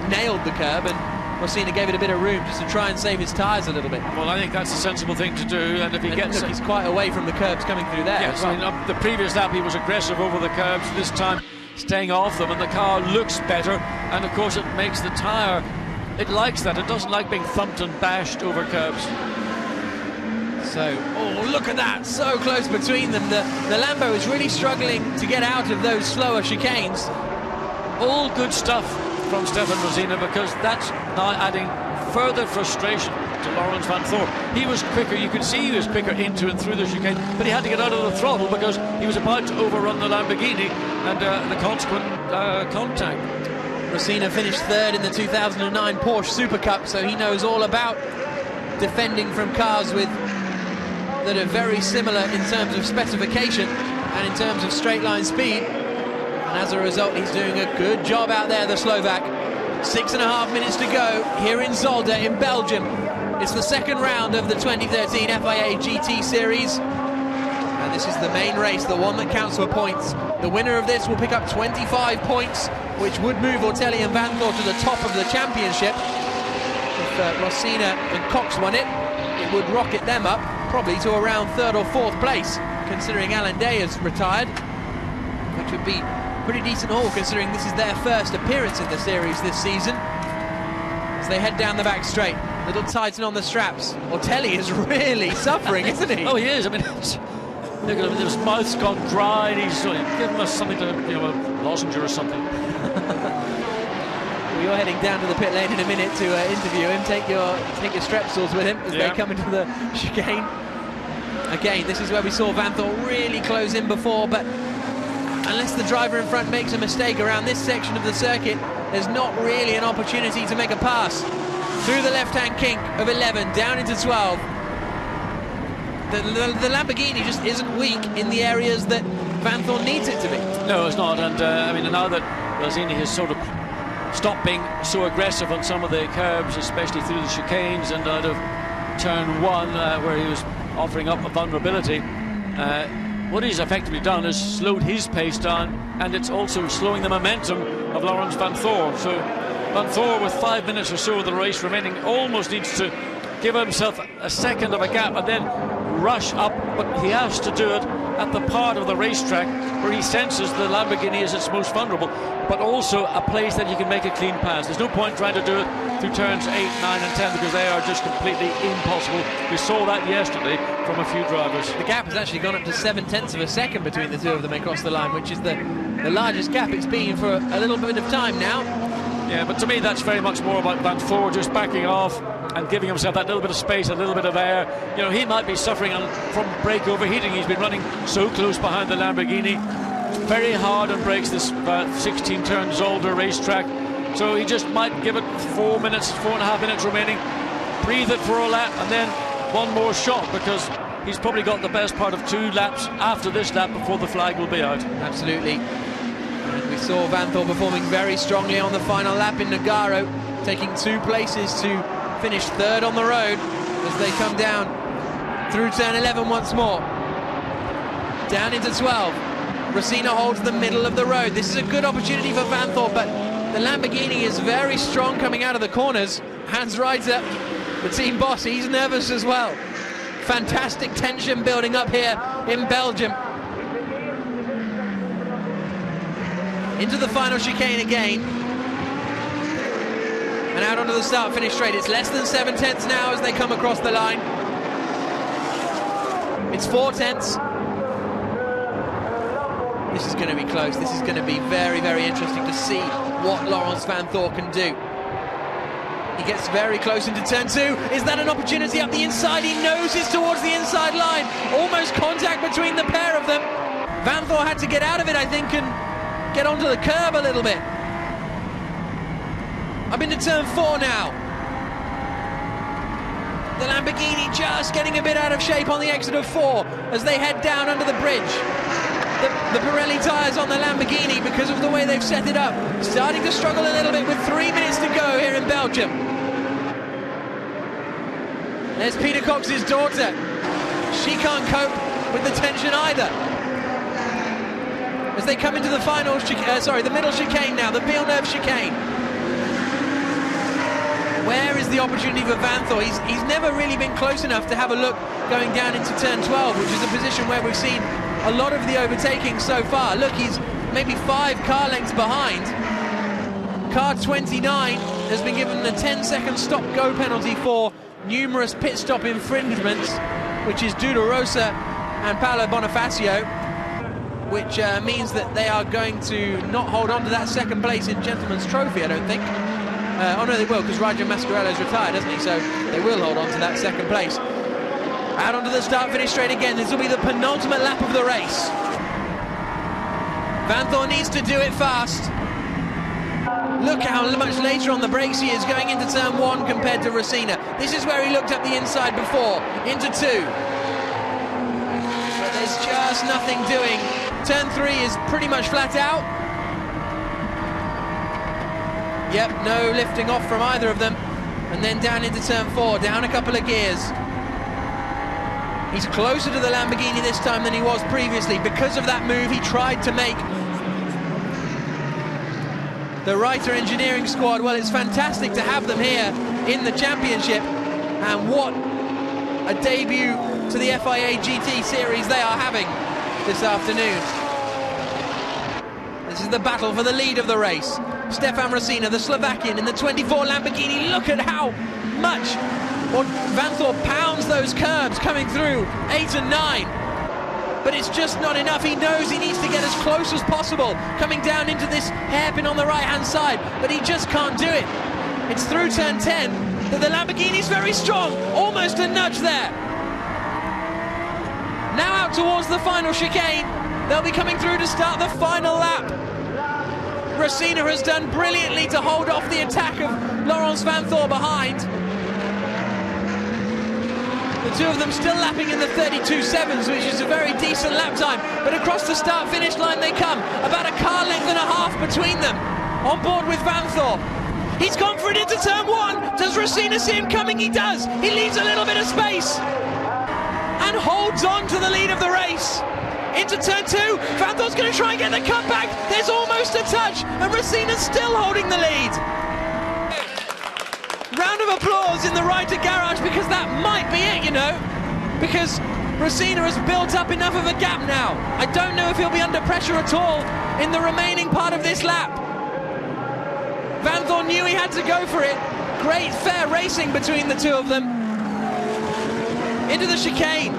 S1: nailed the curb, and Rosina gave it a bit of room just to try and save his tyres a little bit.
S2: Well, I think that's a sensible thing to do, and if he gets...
S1: Look, he's quite away from the curbs coming through there.
S2: Yes, I mean, the previous lap he was aggressive over the curbs, this time staying off them, and the car looks better, and of course it makes the tyre... It likes that. It doesn't like being thumped and bashed over curbs.
S1: So, oh, look at that, so close between them. The Lambo is really struggling to get out of those slower chicanes.
S2: All good stuff from Stefan Rosina, because that's now adding further frustration to Laurens Vanthoor. He was quicker, you could see he was quicker into and through the chicane, but he had to get out of the throttle because he was about to overrun the Lamborghini and the consequent contact.
S1: Rosina finished third in the 2009 Porsche Super Cup, so he knows all about defending from cars that are very similar in terms of specification and in terms of straight line speed, and as a result he's doing a good job out there, the Slovak. 6.5 minutes to go here in Zolder in Belgium. It's the second round of the 2013 FIA GT Series, and this is the main race, the one that counts for points. The winner of this will pick up 25 points, which would move Ortelli and Vanthoor to the top of the championship. If Rosina and Cox won it, it would rocket them up probably to around 3rd or 4th place, considering Alan Day has retired, which would be pretty decent haul considering this is their first appearance in the series this season. As they head down the back straight, little tighten on the straps. Ortelli is really suffering, isn't he?
S2: Oh, he is. I mean, look at him, his mouth's gone dry, and he's giving us something to, a lozenge or something.
S1: You're heading down to the pit lane in a minute to interview him. Take your Strepsils with him as they come into the chicane. Again, this is where we saw Vanthoor really close in before, but unless the driver in front makes a mistake around this section of the circuit, there's not really an opportunity to make a pass. Through the left-hand kink of 11, down into 12. The Lamborghini just isn't weak in the areas that Vanthoor needs it to be.
S2: No, it's not, and I mean, now that Rosini has sort of stopped being so aggressive on some of the curbs, especially through the chicanes and out of turn 1 where he was offering up a vulnerability, what he's effectively done is slowed his pace down, and it's also slowing the momentum of Laurens Vanthoor. So Vanthoor, with 5 minutes or so of the race remaining, almost needs to give himself a second of a gap and then rush up, but he has to do it at the part of the racetrack where he senses the Lamborghini is its most vulnerable, but also a place that he can make a clean pass. There's no point trying to do it through turns 8, 9 and 10 because they are just completely impossible. We saw that yesterday from a few drivers.
S1: The gap has actually gone up to 0.7 of a second between the two of them across the line, which is the largest gap it's been for a little bit of time now.
S2: Yeah, but to me that's very much more about Vanthoor just backing off and giving himself that little bit of space, a little bit of air. He might be suffering from brake overheating. He's been running so close behind the Lamborghini. It's very hard on brakes, this 16-turn Zolder racetrack. So he just might give it 4 minutes, 4.5 minutes remaining, breathe it for a lap, and then one more shot, because he's probably got the best part of 2 laps after this lap before the flag will be out.
S1: Absolutely. And we saw Vanthoor performing very strongly on the final lap in Nogaro, taking 2 places to finish 3rd on the road as they come down through turn 11 once more. Down into 12. Rosina holds the middle of the road. This is a good opportunity for Vanthoor, but the Lamborghini is very strong coming out of the corners. Hans Reiter, the team boss, he's nervous as well. Fantastic tension building up here in Belgium. Into the final chicane again. And out onto the start-finish straight. It's less than 7 tenths now as they come across the line. It's 4 tenths. This is going to be close. This is going to be very, very interesting to see what Laurens Vanthoor can do. He gets very close into turn 2. Is that an opportunity up the inside? He noses towards the inside line. Almost contact between the pair of them. Vanthoor had to get out of it, I think, and get onto the curb a little bit. Up into turn 4 now. The Lamborghini just getting a bit out of shape on the exit of 4 as they head down under the bridge. The Pirelli tyres on the Lamborghini, because of the way they've set it up, starting to struggle a little bit with 3 minutes to go here in Belgium. There's Peter Cox's daughter. She can't cope with the tension either. As they come into the final, the middle chicane now, the Villeneuve chicane. Where is the opportunity for Vanthoor? He's never really been close enough to have a look going down into turn 12, which is a position where we've seen a lot of the overtaking so far. Look, he's maybe 5 car lengths behind. Car 29 has been given a 10-second stop-go penalty for numerous pit stop infringements, which is Duda Rosa and Paolo Bonifacio, which means that they are going to not hold on to that second place in Gentleman's Trophy, I don't think. Oh no, they will, because Raja Mascarello's retired, hasn't he? So they will hold on to that second place. Out onto the start-finish straight again. This will be the penultimate lap of the race. Vanthoor needs to do it fast. Look how much later on the brakes he is going into turn 1 compared to Racina. This is where he looked up the inside before, into 2. But there's just nothing doing. Turn 3 is pretty much flat out. Yep, no lifting off from either of them. And then down into turn 4, down a couple of gears. He's closer to the Lamborghini this time than he was previously. Because of that move he tried to make. The Reiter engineering squad, well, it's fantastic to have them here in the championship. And what a debut to the FIA GT series they are having this afternoon. This is the battle for the lead of the race. Stefan Racina, the Slovakian, in the 24 Lamborghini. Look at how much Vanthoor pounds those curbs coming through 8 and 9. But it's just not enough. He knows he needs to get as close as possible coming down into this hairpin on the right-hand side, but he just can't do it. It's through turn 10 that the Lamborghini's very strong. Almost a nudge there. Now out towards the final chicane. They'll be coming through to start the final lap. Racina has done brilliantly to hold off the attack of Laurens Vanthoor behind. The two of them still lapping in the 32.7s, which is a very decent lap time. But across the start-finish line they come. About a car length and a half between them. On board with Vanthoor. He's gone for it into turn 1. Does Racina see him coming? He does. He leaves a little bit of space. And holds on to the lead of the race. Into turn 2, Vanthoor's going to try and get the cutback. There's almost a touch, and Racina's still holding the lead. Round of applause in the Reiter garage, because that might be it, you know. Because Racina has built up enough of a gap now. I don't know if he'll be under pressure at all in the remaining part of this lap. Vanthoor knew he had to go for it. Great fair racing between the two of them. Into the chicane.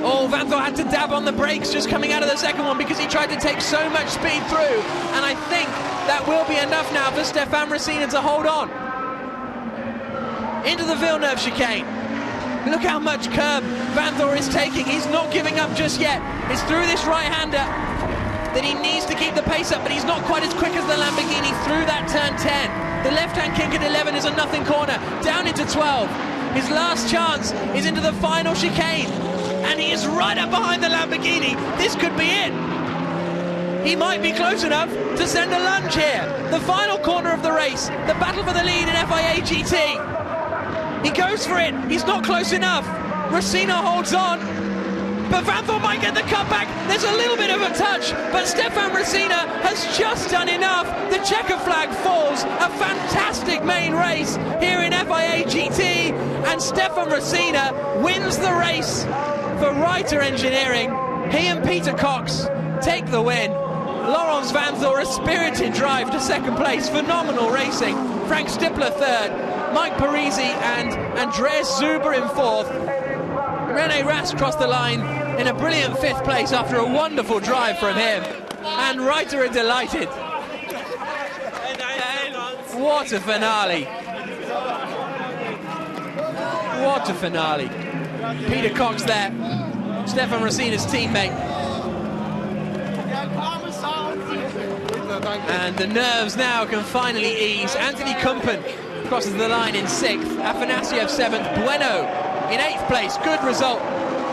S1: Oh, Vanthoor had to dab on the brakes just coming out of the second one because he tried to take so much speed through. And I think that will be enough now for Stefan Racina to hold on. Into the Villeneuve chicane. Look how much curb Vanthoor is taking. He's not giving up just yet. It's through this right-hander that he needs to keep the pace up, but he's not quite as quick as the Lamborghini through that turn 10. The left-hand kink at 11 is a nothing corner. Down into 12. His last chance is into the final chicane. And he is right up behind the Lamborghini. This could be it. He might be close enough to send a lunge here. The final corner of the race. The battle for the lead in FIA GT. He goes for it. He's not close enough. Racina holds on. But Vanthoor might get the cutback. There's a little bit of a touch. But Stefan Racina has just done enough. The checker flag falls. A fantastic main race here in FIA GT. And Stefan Racina wins the race for Reiter Engineering. He and Peter Cox take the win. Laurens Vanthoor, a spirited drive to second place, phenomenal racing. Frank Stippler third, Mike Parisi and Andreas Zuber in fourth. Rene Rast crossed the line in a brilliant fifth place after a wonderful drive from him. And Reiter are delighted. What a finale. What a finale. Peter Cox there, Stefan Rosina's teammate. And the nerves now can finally ease. Anthony Kumpen crosses the line in 6th, Afanasiev 7th, Bueno in 8th place. Good result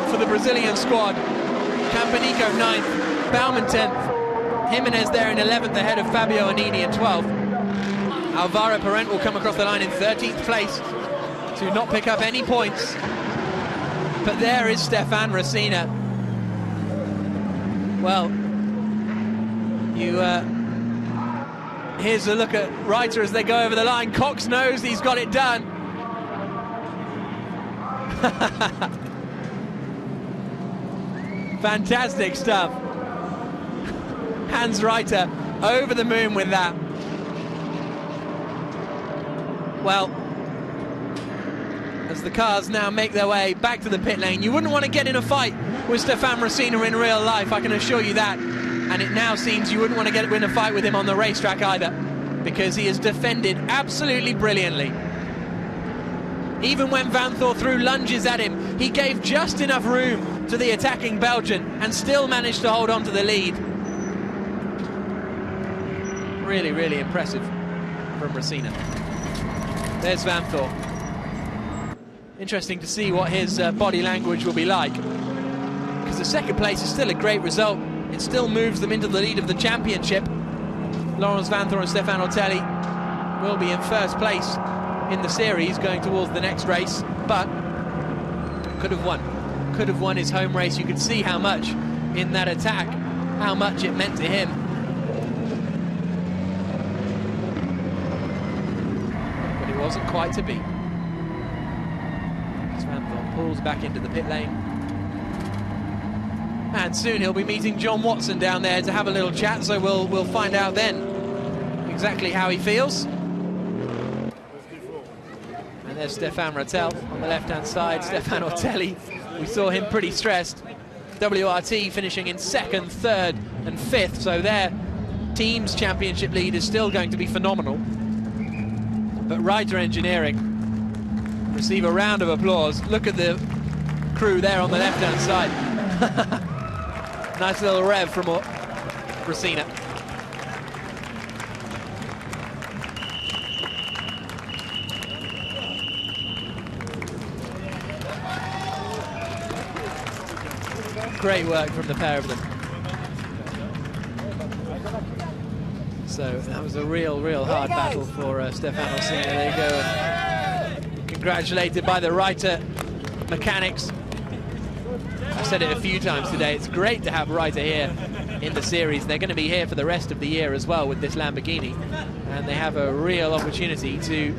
S1: for the Brazilian squad. Campanico 9th, Baumann 10th, Jimenez there in 11th ahead of Fabio Anini in 12th. Alvaro Parent will come across the line in 13th place to not pick up any points. But there is Stefan Rosina. Well, here's a look at Reiter as they go over the line. Cox knows he's got it done. Fantastic stuff. Hans Reiter over the moon with that. Well, as the cars now make their way back to the pit lane, you wouldn't want to get in a fight with Stefan Rosina in real life, I can assure you that. And it now seems you wouldn't want to get in a fight with him on the racetrack either, because he has defended absolutely brilliantly. Even when Vanthoor threw lunges at him, he gave just enough room to the attacking Belgian and still managed to hold on to the lead. Really, really impressive from Rosina. There's Vanthoor. Interesting to see what his body language will be like, because the second place is still a great result. It still moves them into the lead of the championship. Laurens Vanthoor and Stefan Ortelli will be in first place in the series going towards the next race, but could have won his home race. You could see how much in that attack, how much it meant to him. But it wasn't quite to be. Vanthoor pulls back into the pit lane. And soon he'll be meeting John Watson down there to have a little chat, so we'll find out then exactly how he feels. And there's Stefan Rattel on the left-hand side. Stefan Ortelli, we saw him pretty stressed. WRT finishing in 2nd, 3rd and 5th, so their team's championship lead is still going to be phenomenal. But Reiter Engineering receive a round of applause. Look at the crew there on the left-hand side. Nice little rev from Rosina. Great work from the pair of them. So that was a real hard battle for Stefan Rosina. There you go. Congratulated by the Reiter mechanics. I've said it a few times today, it's great to have Reiter here in the series. They're going to be here for the rest of the year as well with this Lamborghini, and they have a real opportunity to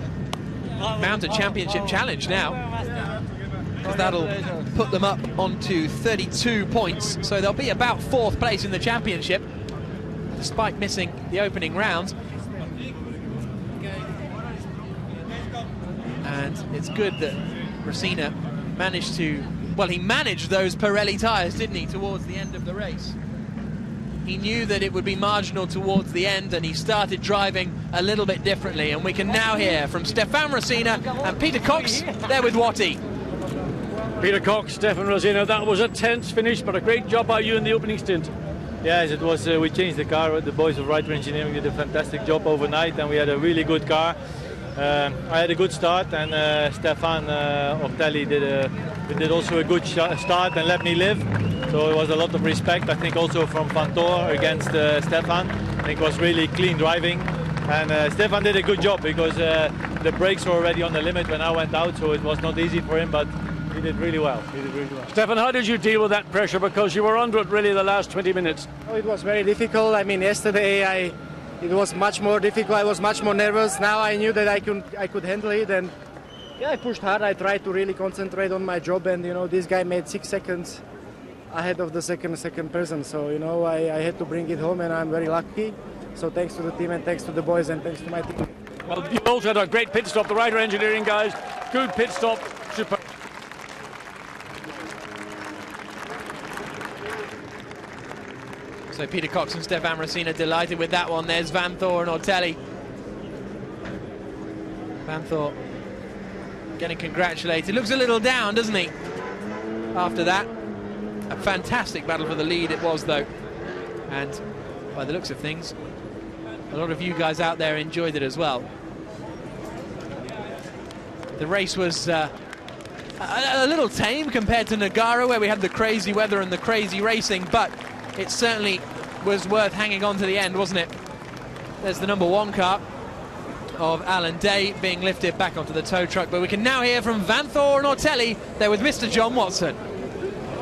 S1: mount a championship challenge now, because that'll put them up onto 32 points, so they'll be about 4th place in the championship despite missing the opening round. And it's good that Rosina managed to, well, he managed those Pirelli tyres, didn't he, towards the end of the race. He knew that it would be marginal towards the end, and he started driving a little bit differently. And we can now hear from Stefan Rosina and Peter Cox there with Watty.
S2: Peter Cox, Stefan Rosina, that was a tense finish, but a great job by you in the opening stint.
S12: Yes, it was. We changed the car. The boys of Reiter Engineering did a fantastic job overnight, and we had a really good car. I had a good start, and Stefan Ortelli did also a good start and let me live. So it was a lot of respect, I think, also from Vanthoor against Stefan. I think it was really clean driving, and Stefan did a good job because the brakes were already on the limit when I went out, so it was not easy for him, but he did really well.
S2: Stefan, how did you deal with that pressure? Because you were under it really the last 20 minutes.
S13: Oh, it was very difficult. I mean, yesterday it was much more difficult. I was much more nervous. Now I knew that I could handle it, and yeah, I pushed hard. I tried to really concentrate on my job, and you know, this guy made 6 seconds ahead of the second person. So you know, I had to bring it home, and I'm very lucky. So thanks to the team, and thanks to the boys, and thanks to my team.
S2: Well, you also had a great pit stop, the rider engineering guys. Good pit stop. Super.
S1: So Peter Cox and Stefan Rosina delighted with that one. There's Van Thor and Ortelli. Van Thor getting congratulated. Looks a little down, doesn't he? After that. A fantastic battle for the lead it was, though. And by the looks of things, a lot of you guys out there enjoyed it as well. The race was a little tame compared to Nogara, where we had the crazy weather and the crazy racing, but it certainly was worth hanging on to the end, wasn't it? There's the number 1 car of Alan Day being lifted back onto the tow truck, but we can now hear from Van Thor and Ortelli. They're with Mr. John Watson.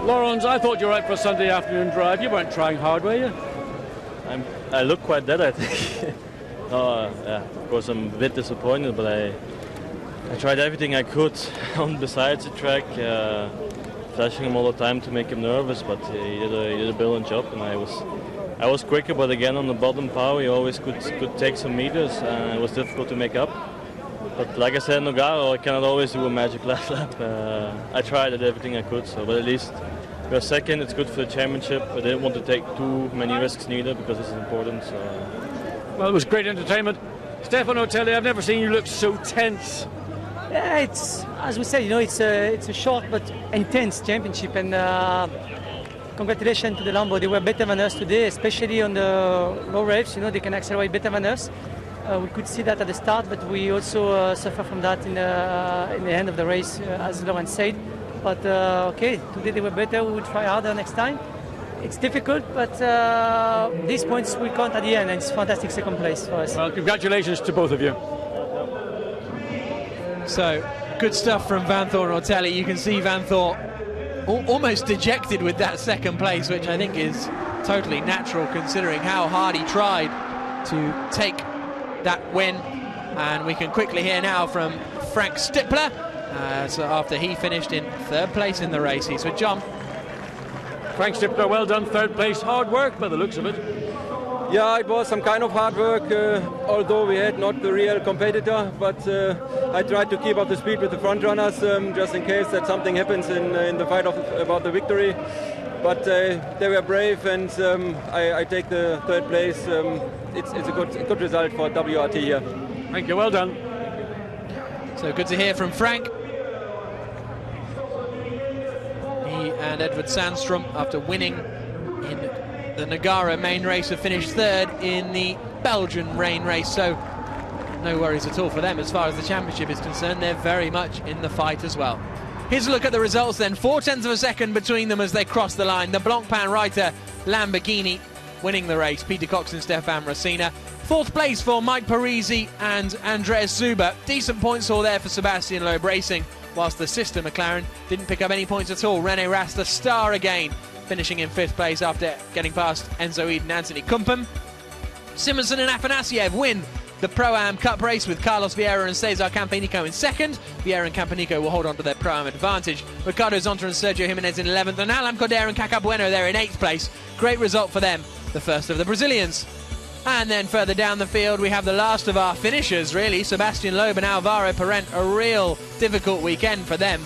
S2: Laurens, I thought you were out for a Sunday afternoon drive. You weren't trying hard, were you?
S14: I look quite dead, I think. Yeah, of course I'm a bit disappointed, but I tried everything I could on besides the track, flashing him all the time to make him nervous, but he did a brilliant job, and I was quicker, but again on the bottom power he always could take some meters, and it was difficult to make up. But like I said in Nogara, I cannot always do a magic last lap. I tried everything I could, but at least we're second. It's good for the championship. I didn't want to take too many risks neither, because this is important. So.
S2: Well, it was great entertainment. Stefan Ortelli, I've never seen you look so tense.
S11: Yeah, it's, as we said, you know, it's a short but intense championship, and congratulations to the Lambo. They were better than us today, especially on the low revs. You know, they can accelerate better than us. We could see that at the start, but we also suffer from that in the end of the race, as Laurens said. But okay, today they were better. We will try harder next time. It's difficult, but these points will count at the end, and it's fantastic second place for us.
S2: Well, congratulations to both of you.
S1: So, good stuff from Van Thor and Ortelli. You can see Van Thor almost dejected with that second place, which I think is totally natural considering how hard he tried to take that win. And we can quickly hear now from Frank Stippler, so after he finished in 3rd place in the race. He's with John.
S2: Frank Stippler, well done, 3rd place. Hard work by the looks of it.
S15: Yeah, it was some kind of hard work, although we had not the real competitor, but I tried to keep up the speed with the front runners, just in case that something happens in the fight about the victory. But they were brave, and I take the 3rd place. It's a good result for WRT here.
S2: Thank you, well done.
S1: So good to hear from Frank. He and Edward Sandstrom, after winning in the Nogara main race, have finished 3rd in the Belgian rain race, so no worries at all for them as far as the championship is concerned. They're very much in the fight as well. Here's a look at the results then. 0.4 of a second between them as they cross the line. The Blancpain Reiter Lamborghini winning the race. Peter Cox and Stefan Rosina. 4th place for Mike Parisi and Andreas Zuber. Decent points all there for Sebastian Loeb Racing, whilst the sister McLaren didn't pick up any points at all. René Rast, the star again, finishing in 5th place after getting past Enzo Eden and Anthony Kumpen. Simonsen and Afanasiev win the Pro-Am Cup race with Carlos Vieira and Cesar Campanico in 2nd. Vieira and Campanico will hold on to their Pro-Am advantage. Ricardo Zonta and Sergio Jimenez in 11th, and Alan Coder and Caca Bueno there in 8th place. Great result for them, the first of the Brazilians. And then further down the field we have the last of our finishers, really. Sebastian Loeb and Alvaro Parent, a real difficult weekend for them.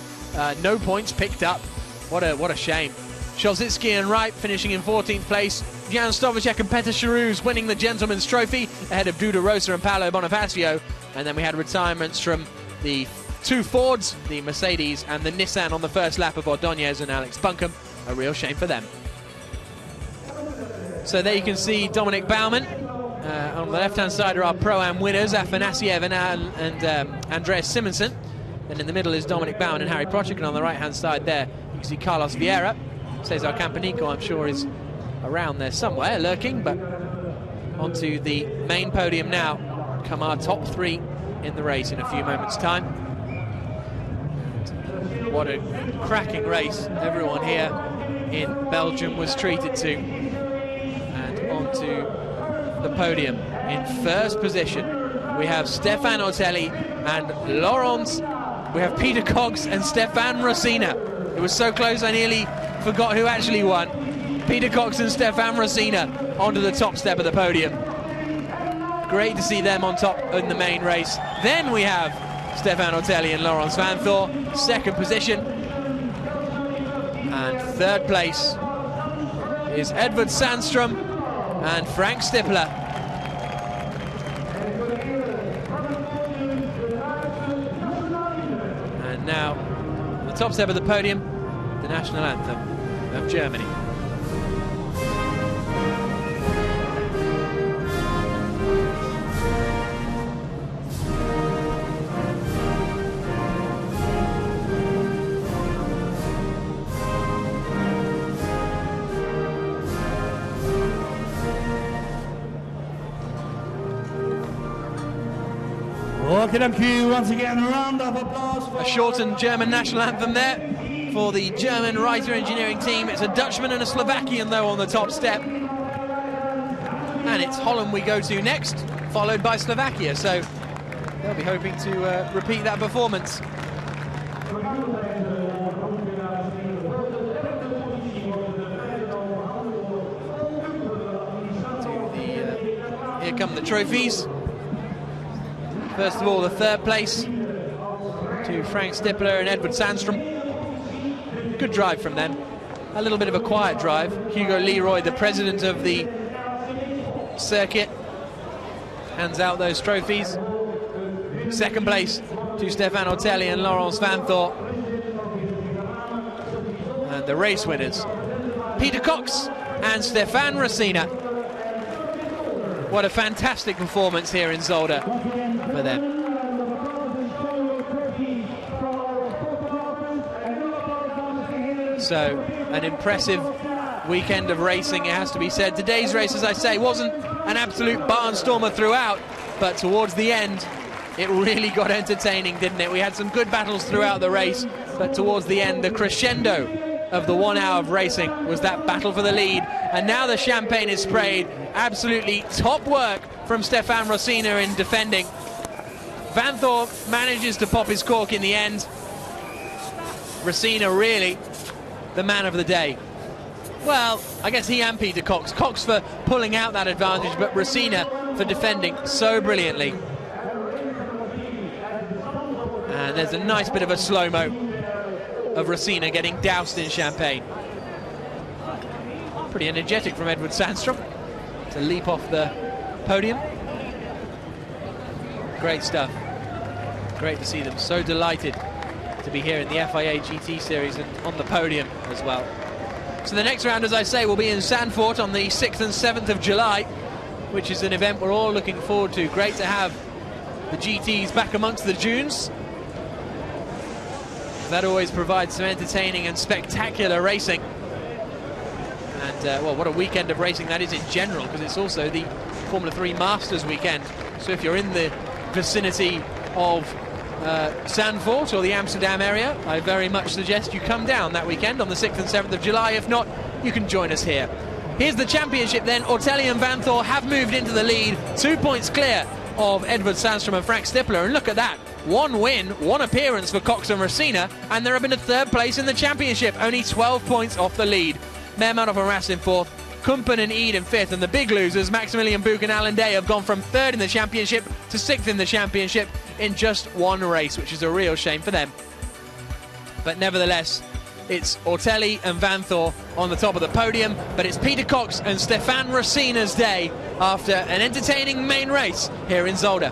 S1: No points picked up. What a shame. Szolzicki and Wright finishing in 14th place. Jan Stovacek and Petr Charouz winning the Gentleman's Trophy ahead of Duda Rosa and Paolo Bonifacio. And then we had retirements from the 2 Fords, the Mercedes and the Nissan on the first lap of Ordonez and Alex Buncombe. A real shame for them. So there you can see Dominic Baumann. On the left-hand side are our Pro-Am winners, Afanasiev and Andreas Simonsen. Then in the middle is Dominic Baumann and Harry Procek, and on the right-hand side there you can see Carlos Vieira. Cesar Campanico, I'm sure, is around there somewhere, lurking, but onto the main podium now come our top 3 in the race in a few moments' time. And what a cracking race everyone here in Belgium was treated to. And onto the podium in 1st position we have Stefan Ortelli and Laurens. We have Peter Cox and Stefan Rosina. It was so close I nearly forgot who actually won. Peter Cox and Stefan Rosina onto the top step of the podium. Great to see them on top in the main race. Then we have Stefan Ortelli and Laurens Vanthoor, second position. And third place is Edvard Sandström and Frank Stippler. And now, on the top step of the podium, the national anthem of Germany.
S16: Okay, thank you once again. A round of applause for
S1: a shortened German national anthem there for the German Reiter Engineering team. It's a Dutchman and a Slovakian though on the top step, and it's Holland we go to next, followed by Slovakia, so they'll be hoping to repeat that performance. Here come the trophies. First of all, the third place to Frank Stippler and Edvard Sandström. Good drive from them. A little bit of a quiet drive. Hugo Leroy, the president of the circuit, hands out those trophies. Second place to Stefan Ortelli and Laurens Vanthoor. And the race winners, Peter Cox and Stefan Rosina. What a fantastic performance here in Zolder for them. So, an impressive weekend of racing, it has to be said. Today's race, as I say, wasn't an absolute barnstormer throughout, but towards the end, it really got entertaining, didn't it? We had some good battles throughout the race, but towards the end, the crescendo of the 1 hour of racing was that battle for the lead. And now the champagne is sprayed. Absolutely top work from Stefan Rosina in defending. Vanthoor manages to pop his cork in the end. Rosina really the man of the day. Well, I guess he and Peter Cox. Cox for pulling out that advantage, but Rosina for defending so brilliantly. And there's a nice bit of a slow-mo of Rosina getting doused in champagne. Pretty energetic from Edvard Sandström to leap off the podium. Great stuff. Great to see them. So delighted to be here in the FIA GT Series and on the podium as well. So the next round, as I say, will be in Zandvoort on the 6th and 7th of July, which is an event we're all looking forward to. Great to have the GTs back amongst the dunes. That always provides some entertaining and spectacular racing. And, well, what a weekend of racing that is in general, because it's also the Formula 3 Masters weekend. So if you're in the vicinity of Zandvoort or the Amsterdam area, I very much suggest you come down that weekend on the 6th and 7th of July. If not, you can join us here. Here's the championship then. Ortelli and Vanthoor have moved into the lead, 2 points clear of Edvard Sandström and Frank Stippler. And look at that. One win, one appearance for Cox and Rosina, and they're up in the third place in the championship, only 12 points off the lead. Meermanov and Ras in fourth, Kumpen and Eid in fifth, and the big losers, Maximilian Buch and Alan Day, have gone from third in the championship to sixth in the championship in just one race, which is a real shame for them. But nevertheless, it's Ortelli and Vanthoor on the top of the podium, but it's Peter Cox and Stefan Rosina's day after an entertaining main race here in Zolder.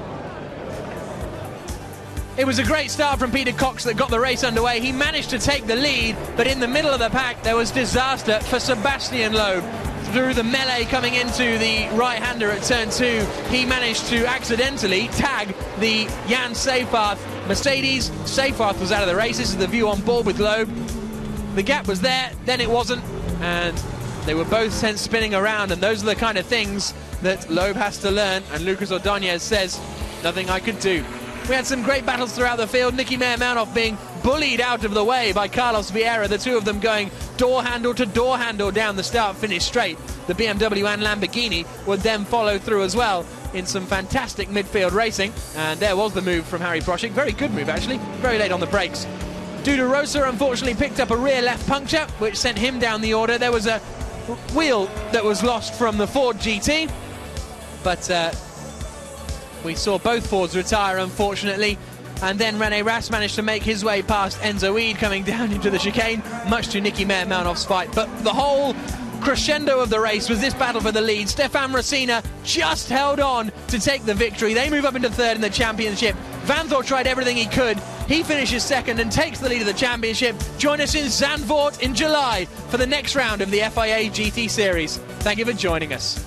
S1: It was a great start from Peter Cox that got the race underway. He managed to take the lead, but in the middle of the pack there was disaster for Sebastian Loeb. Through the melee coming into the right-hander at turn 2, he managed to accidentally tag the Jan Seyfarth Mercedes. Seyfarth was out of the race. This is the view on board with Loeb. The gap was there, then it wasn't, and they were both sent spinning around, and those are the kind of things that Loeb has to learn, and Lucas Ordóñez says, nothing I could do. We had some great battles throughout the field. Nicky Meermanov being bullied out of the way by Carlos Vieira, the two of them going door handle to door handle down the start-finish straight. The BMW and Lamborghini would then follow through as well in some fantastic midfield racing. And there was the move from Harry Proschik. Very good move, actually. Very late on the brakes. Duda Rosa unfortunately picked up a rear left puncture, which sent him down the order. There was a wheel that was lost from the Ford GT, but we saw both Fords retire, unfortunately. And then Rene Rast managed to make his way past Enzo Eid coming down into the chicane, much to Nicky Meyer-Malnoff's fight. But the whole crescendo of the race was this battle for the lead. Stefan Rosina just held on to take the victory. They move up into third in the championship. Vanthor tried everything he could. He finishes second and takes the lead of the championship. Join us in Zandvoort in July for the next round of the FIA GT Series. Thank you for joining us.